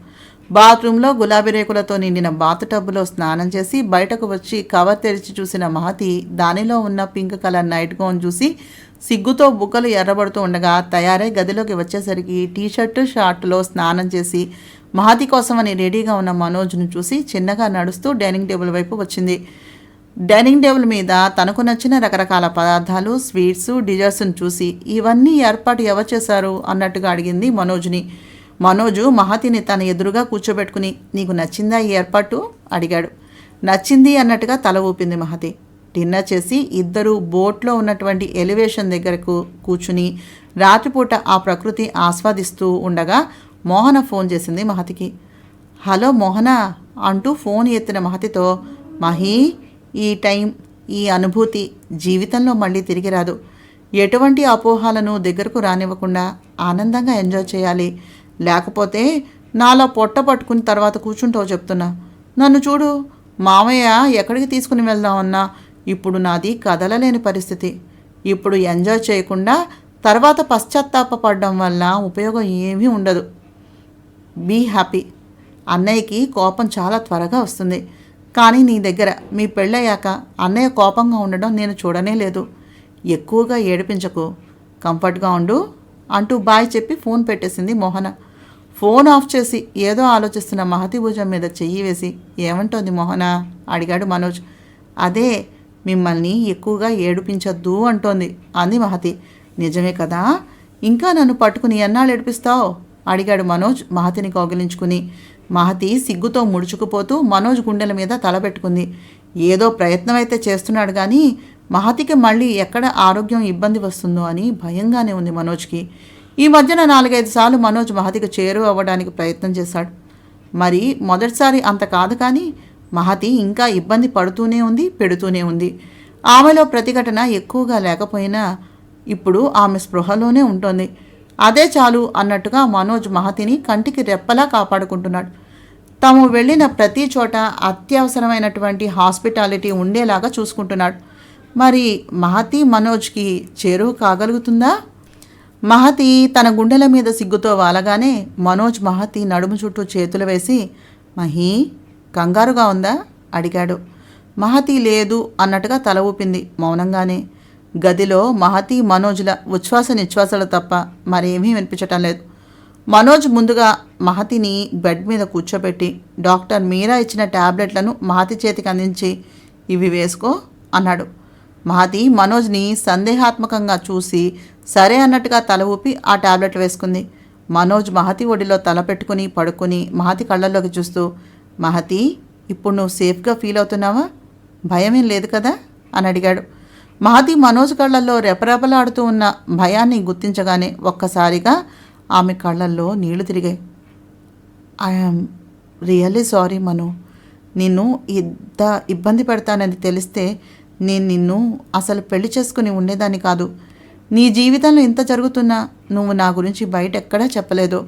Speaker 1: బాత్రూంలో గులాబీ రేకులతో నిండిన బాత్ టబ్బులో స్నానం చేసి బయటకు వచ్చి కవర్ తెరిచి చూసిన మహతి దానిలో ఉన్న పింక్ కలర్ నైట్ గౌన్ చూసి సిగ్గుతో బుగ్గలు ఎర్రబడుతూ ఉండగా తయారై గదిలోకి వచ్చేసరికి టీషర్టు షార్ట్లో స్నానం చేసి మహతి కోసమని రెడీగా ఉన్న మనోజ్ను చూసి చిన్నగా నడుస్తూ డైనింగ్ టేబుల్ వైపు వచ్చింది. డైనింగ్ టేబుల్ మీద తనకు నచ్చిన రకరకాల పదార్థాలు, స్వీట్స్, డిజర్ట్స్ను చూసి ఇవన్నీ ఏర్పాటు ఎవరు చేశారు అన్నట్టుగా అడిగింది మనోజ్ని. మనోజు మహతిని తన ఎదురుగా కూర్చోబెట్టుకుని నీకు నచ్చిందా ఈ ఏర్పాటు అడిగాడు. నచ్చింది అన్నట్టుగా తల ఊపింది మహతి. డిన్నర్ చేసి ఇద్దరు బోట్లో ఉన్నటువంటి ఎలివేషన్ దగ్గరకు కూర్చుని రాత్రిపూట ఆ ప్రకృతి ఆస్వాదిస్తూ ఉండగా మోహన ఫోన్ చేసింది మహతికి. హలో మోహన అంటూ ఫోన్ ఎత్తిన మహతితో, మహి, ఈ టైం, ఈ అనుభూతి జీవితంలో మళ్ళీ తిరిగి రాదు. ఎటువంటి అపోహాలను దగ్గరకు రానివ్వకుండా ఆనందంగా ఎంజాయ్ చేయాలి. లేకపోతే నాలో పొట్ట పట్టుకుని తర్వాత కూర్చుంటావు చెప్తున్నా. నన్ను చూడు, మామయ్య ఎక్కడికి తీసుకుని వెళ్దామన్నా ఇప్పుడు నాది కదలలేని పరిస్థితి. ఇప్పుడు ఎంజాయ్ చేయకుండా తర్వాత పశ్చాత్తాపపడడం వల్ల ఉపయోగం ఏమీ ఉండదు. Be happy. అన్నయ్యకి కోపం చాలా త్వరగా వస్తుంది. కానీ నీ దగ్గర మీ పెళ్ళయ్యాక అన్నయ్య కోపంగా ఉండడం నేను చూడనే లేదు. ఎక్కువగా ఏడిపించకు, కంఫర్ట్గా ఉండు అంటూ బాయ్ చెప్పి ఫోన్ పెట్టేసింది మోహన. ఫోన్ ఆఫ్ చేసి ఏదో ఆలోచిస్తున్న మహతి భుజం మీద చెయ్యి వేసి ఏమంటోంది మోహన అడిగాడు మనోజ్. అదే మిమ్మల్ని ఎక్కువగా ఏడిపించొద్దు అంటోంది అంది మహతి. నిజమే కదా, ఇంకా నన్ను పట్టుకుని ఎన్నాళ్ళు ఏడిపిస్తావు అడిగాడు మనోజ్ మహతిని కౌగిలించుకుని. మహతి సిగ్గుతో ముడుచుకుపోతూ మనోజ్ గుండెల మీద తలబెట్టుకుంది. ఏదో ప్రయత్నం అయితే చేస్తున్నాడు కానీ మహతికి మళ్ళీ ఎక్కడ ఆరోగ్యం ఇబ్బంది వస్తుందో అని భయంగానే ఉంది మనోజ్కి. ఈ మధ్యన 4-5 సార్లు మనోజ్ మహతికి చేరువ అవ్వడానికి ప్రయత్నం చేశాడు. మరి మొదటిసారి అంత కాదు కానీ మహతి ఇంకా ఇబ్బంది పడుతూనే ఉంది, పెడుతూనే ఉంది. ఆమెలో ప్రతిఘటన ఎక్కువగా లేకపోయినా ఇప్పుడు ఆమె స్పృహలోనే ఉంటుంది. అదే చాలు అన్నట్టుగా మనోజ్ మహతిని కంటికి రెప్పలా కాపాడుకుంటున్నాడు. తాము వెళ్ళిన ప్రతి చోట అత్యవసరమైనటువంటి హాస్పిటాలిటీ ఉండేలాగా చూసుకుంటున్నాడు. మరి మహతి మనోజ్కి చేరువ కాగలుగుతుందా? మహతి తన గుండెల మీద సిగ్గుతో వాలగానే మనోజ్ మహతి నడుము చుట్టూ చేతులు వేసి మహి, కంగారుగా ఉందా అడిగాడు. మహతి లేదు అన్నట్టుగా తల ఊపింది మౌనంగానే. గదిలో మహతి మనోజ్ల ఉచ్ఛ్వాస నిశ్వాసాలు తప్ప మరేమీ వినిపించటం లేదు. మనోజ్ ముందుగా మహతిని బెడ్ మీద కూర్చోబెట్టి డాక్టర్ మీరా ఇచ్చిన ట్యాబ్లెట్లను మహతి చేతికి అందించి ఇవి వేసుకో అన్నాడు. మహతి మనోజ్ని సందేహాత్మకంగా చూసి సరే అన్నట్టుగా తల ఊపి ఆ ట్యాబ్లెట్ వేసుకుంది. మనోజ్ మహతి ఒడిలో తల పెట్టుకుని పడుకుని మహతి కళ్ళల్లోకి చూస్తూ, మహతి, ఇప్పుడు నువ్వు సేఫ్గా ఫీల్ అవుతున్నావా? భయమేం లేదు కదా అని అడిగాడు. మహతి మనోజ్ కళ్ళల్లో రెపరెపలాడుతూ ఉన్న భయాన్ని గుర్తించగానే ఒక్కసారిగా ఆమె కళ్ళల్లో నీళ్లు తిరిగాయి. ఐఎమ్ రియల్లీ సారీ మను. నిన్ను ఇంత ఇబ్బంది పెడతానని తెలిస్తే నేను నిన్ను అసలు పెళ్లి చేసుకుని ఉండేదాన్ని కాదు. నీ జీవితంలో ఇంత జరుగుతున్నా నువ్వు నా గురించి బయట ఎక్కడా చెప్పలేదు.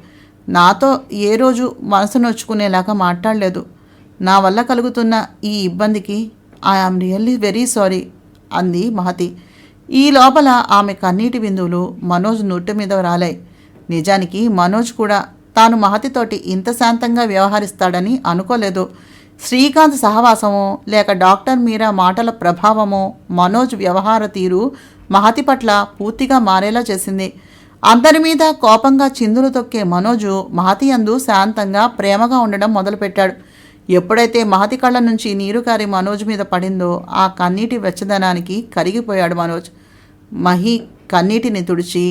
Speaker 1: నాతో ఏ రోజు మనసు నొచ్చుకునేలాగా మాట్లాడలేదు. నా వల్ల కలుగుతున్న ఈ ఇబ్బందికి ఐఆమ్ రియల్లీ వెరీ సారీ అంది మహతి. ఈ లోపల ఆమె కన్నీటి బిందువులు మనోజ్ నోటి మీద రాలాయి. నిజానికి మనోజ్ కూడా తాను మహతితోటి ఇంత శాంతంగా వ్యవహరిస్తాడని అనుకోలేదు. శ్రీకాంత్ సహవాసమో లేక డాక్టర్ మీరా మాటల ప్రభావమో మనోజ్ వ్యవహార తీరు మహతి పట్ల పూర్తిగా మారేలా చేసింది. అందరి మీద కోపంగా చిందులు తొక్కే మనోజు మహతి యందు శాంతంగా ప్రేమగా ఉండడం మొదలుపెట్టాడు. ఎప్పుడైతే మహతి కళ్ళ నుంచి నీరు కారి మనోజ్ మీద పడిందో ఆ కన్నీటి వెచ్చదనానికి కరిగిపోయాడు మనోజ్. మహి కన్నీటిని తుడిచి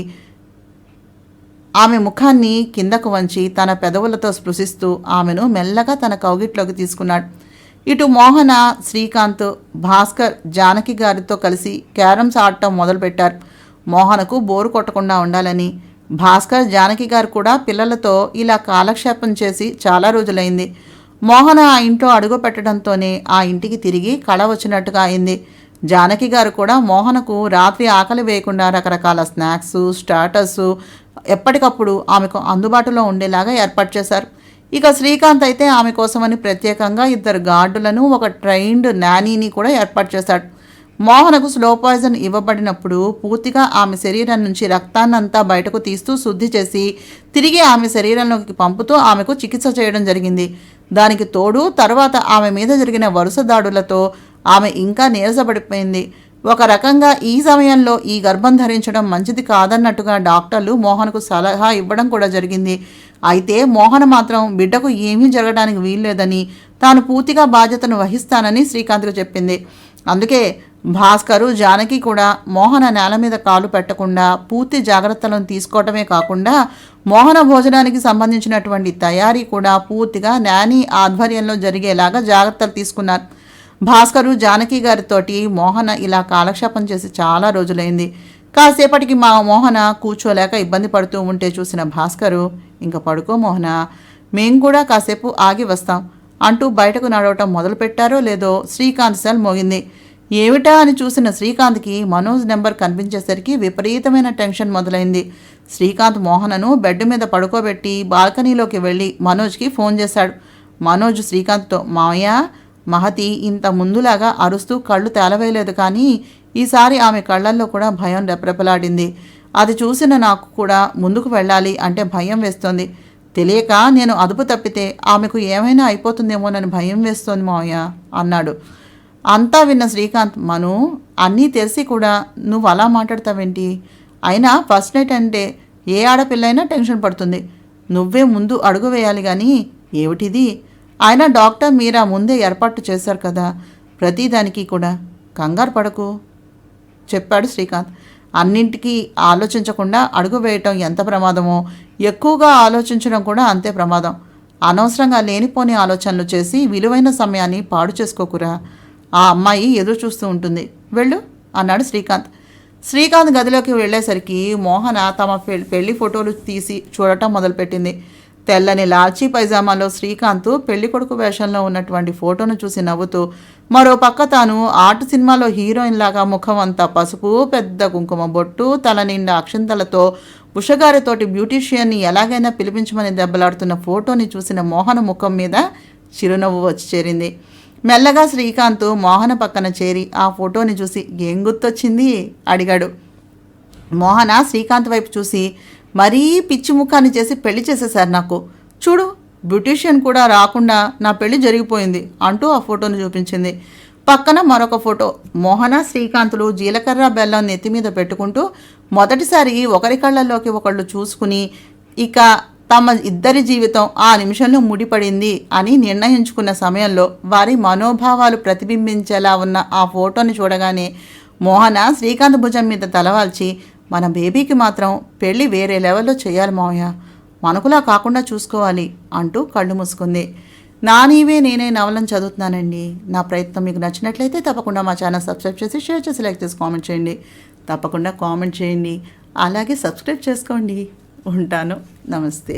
Speaker 1: ఆమె ముఖాన్ని కిందకు వంచి తన పెదవులతో స్పృశిస్తూ ఆమెను మెల్లగా తన కౌగిట్లోకి తీసుకున్నాడు. ఇటు మోహన, శ్రీకాంత్, భాస్కర్ జానకి గారితో కలిసి క్యారమ్స్ ఆడటం మొదలుపెట్టారు. మోహనకు బోరు కొట్టకుండా ఉండాలని భాస్కర్, జానకి గారు కూడా పిల్లలతో ఇలా కాలక్షేపం చేసి చాలా రోజులైంది. మోహన ఆ ఇంట్లో అడుగు పెట్టడంతోనే ఆ ఇంటికి తిరిగి కళ వచ్చినట్టుగా అయింది. జానకి గారు కూడా మోహనకు రాత్రి ఆకలి వేయకుండా రకరకాల స్నాక్స్, స్టార్టర్స్ ఎప్పటికప్పుడు ఆమెకు అందుబాటులో ఉండేలాగా ఏర్పాటు చేశారు. ఇక శ్రీకాంత్ అయితే ఆమె కోసమని ప్రత్యేకంగా 2 గార్డులను, ఒక ట్రైన్డ్ నానీని కూడా ఏర్పాటు చేశాడు. మోహనకు స్లో పాయిజన్ ఇవ్వబడినప్పుడు పూర్తిగా ఆమె శరీరం నుంచి రక్తాన్నంతా బయటకు తీస్తూ శుద్ధి చేసి తిరిగి ఆమె శరీరంలోకి పంపుతూ ఆమెకు చికిత్స చేయడం జరిగింది. దానికి తోడు తర్వాత ఆమె మీద జరిగిన వరుస దాడులతో ఆమె ఇంకా నీరసపడిపోయింది. ఒక రకంగా ఈ సమయంలో ఈ గర్భం ధరించడం మంచిది కాదన్నట్టుగా డాక్టర్లు మోహన్కు సలహా ఇవ్వడం కూడా జరిగింది. అయితే మోహన్ మాత్రం బిడ్డకు ఏమీ జరగడానికి వీల్లేదని, తాను పూర్తిగా బాధ్యతను వహిస్తానని శ్రీకాంత్కు చెప్పింది. అందుకే భాస్కరు, జానకి కూడా మోహన నేల మీద కాలు పెట్టకుండా పూర్తి జాగ్రత్తలను తీసుకోవటమే కాకుండా మోహన భోజనానికి సంబంధించినటువంటి తయారీ కూడా పూర్తిగా నాని ఆధ్వర్యంలో జరిగేలాగా జాగ్రత్తలు తీసుకున్నారు. భాస్కరు, జానకి గారితోటి మోహన ఇలా కాలక్షేపం చేసి చాలా రోజులైంది. కాసేపటికి మా మోహన కూర్చోలేక ఇబ్బంది పడుతూ ఉంటే చూసిన భాస్కరు, ఇంక పడుకో మోహన, మేం కూడా కాసేపు ఆగి వస్తాం అంటూ బయటకు నడవటం మొదలుపెట్టారో లేదో శ్రీకాంత్ సెల్ మోగింది. ఏమిటా అని చూసిన శ్రీకాంత్కి మనోజ్ నెంబర్ కనిపించేసరికి విపరీతమైన టెన్షన్ మొదలైంది. శ్రీకాంత్ మోహనను బెడ్ మీద పడుకోబెట్టి బాల్కనీలోకి వెళ్ళి మనోజ్కి ఫోన్ చేశాడు. మనోజ్ శ్రీకాంత్తో, మావయ్య, మహతి ఇంత ముందులాగా అరుస్తూ కళ్ళు తేలవేయలేదు, కానీ ఈసారి ఆమె కళ్ళల్లో కూడా భయం రెపరెపలాడింది. అది చూసిన నాకు కూడా ముందుకు వెళ్ళాలి అంటే భయం వేస్తోంది. తెలియక నేను అదుపు తప్పితే ఆమెకు ఏమైనా అయిపోతుందేమోనని భయం వేస్తోంది మావయ్య అన్నాడు. అంతా విన్న శ్రీకాంత్, మను, అన్నీ తెలిసి కూడా నువ్వు అలా మాట్లాడతావేంటి? అయినా ఫస్ట్ నైట్ అంటే ఏ ఆడపిల్లైనా టెన్షన్ పడుతుంది. నువ్వే ముందు అడుగు వేయాలి కానీ ఏమిటిది? ఆయన డాక్టర్ మీరా ముందే ఏర్పాటు చేశారు కదా, ప్రతిదానికి కూడా కంగారు పడకు చెప్పాడు శ్రీకాంత్. అన్నింటికీ ఆలోచించకుండా అడుగు వేయటం ఎంత ప్రమాదమో, ఎక్కువగా ఆలోచించడం కూడా అంతే ప్రమాదం. అనవసరంగా లేనిపోని ఆలోచనలు చేసి విలువైన సమయాన్ని పాడు చేసుకోకురా. ఆ అమ్మాయి ఎదురు చూస్తూ ఉంటుంది, వెళ్ళు అన్నాడు శ్రీకాంత్. శ్రీకాంత్ గదిలోకి వెళ్ళేసరికి మోహన తమ పెళ్లి ఫోటోలు తీసి చూడటం మొదలుపెట్టింది. తెల్లని లాల్చీ పైజామాలో శ్రీకాంత్ పెళ్లి కొడుకు వేషంలో ఉన్నటువంటి ఫోటోను చూసి నవ్వుతూ, మరో పక్క తాను ఆర్ట్ సినిమాలో హీరోయిన్ లాగా ముఖం అంతా పసుపు, పెద్ద కుంకుమ బొట్టు, తల నిండా అక్షింతలతో ఉషగారితోటి బ్యూటీషియన్ని ఎలాగైనా పిలిపించమని దెబ్బలాడుతున్న ఫోటోని చూసిన మోహన ముఖం మీద చిరునవ్వు వచ్చి చేరింది. మెల్లగా శ్రీకాంత్ మోహన పక్కన చేరి ఆ ఫోటోని చూసి, ఏం గుర్తొచ్చింది అడిగాడు. మోహన శ్రీకాంత్ వైపు చూసి, మరీ పిచ్చి ముఖాన్ని చేసి పెళ్లి చేసేశారు నాకు. చూడు, బ్యూటీషియన్ కూడా రాకుండా నా పెళ్లి జరిగిపోయింది అంటూ ఆ ఫోటోను చూపించింది. పక్కన మరొక ఫోటో. మోహన, శ్రీకాంతులు జీలకర్ర బెల్లం నెత్తి మీద పెట్టుకుంటూ మొదటిసారి ఒకరి కళ్ళల్లోకి ఒకళ్ళు చూసుకుని ఇక తమ ఇద్దరి జీవితం ఆ నిమిషంలో ముడిపడింది అని నిర్ణయించుకున్న సమయంలో వారి మనోభావాలు ప్రతిబింబించేలా ఉన్న ఆ ఫోటోని చూడగానే మోహన శ్రీకాంత్ భుజం మీద తలవాల్చి, మన బేబీకి మాత్రం పెళ్ళి వేరే లెవెల్లో చేయాలి మావయ్య, మనకులా కాకుండా చూసుకోవాలి అంటూ కళ్ళు మూసుకుంది. నా నీవే నేనే నవలను చదువుతున్నానండి. నా ప్రయత్నం మీకు నచ్చినట్లయితే తప్పకుండా మా ఛానల్ సబ్స్క్రైబ్ చేసి, షేర్ చేసి, లైక్ చేసి, కామెంట్ చేయండి. తప్పకుండా కామెంట్ చేయండి, అలాగే సబ్స్క్రైబ్ చేసుకోండి. ఉంటాను. నమస్తే.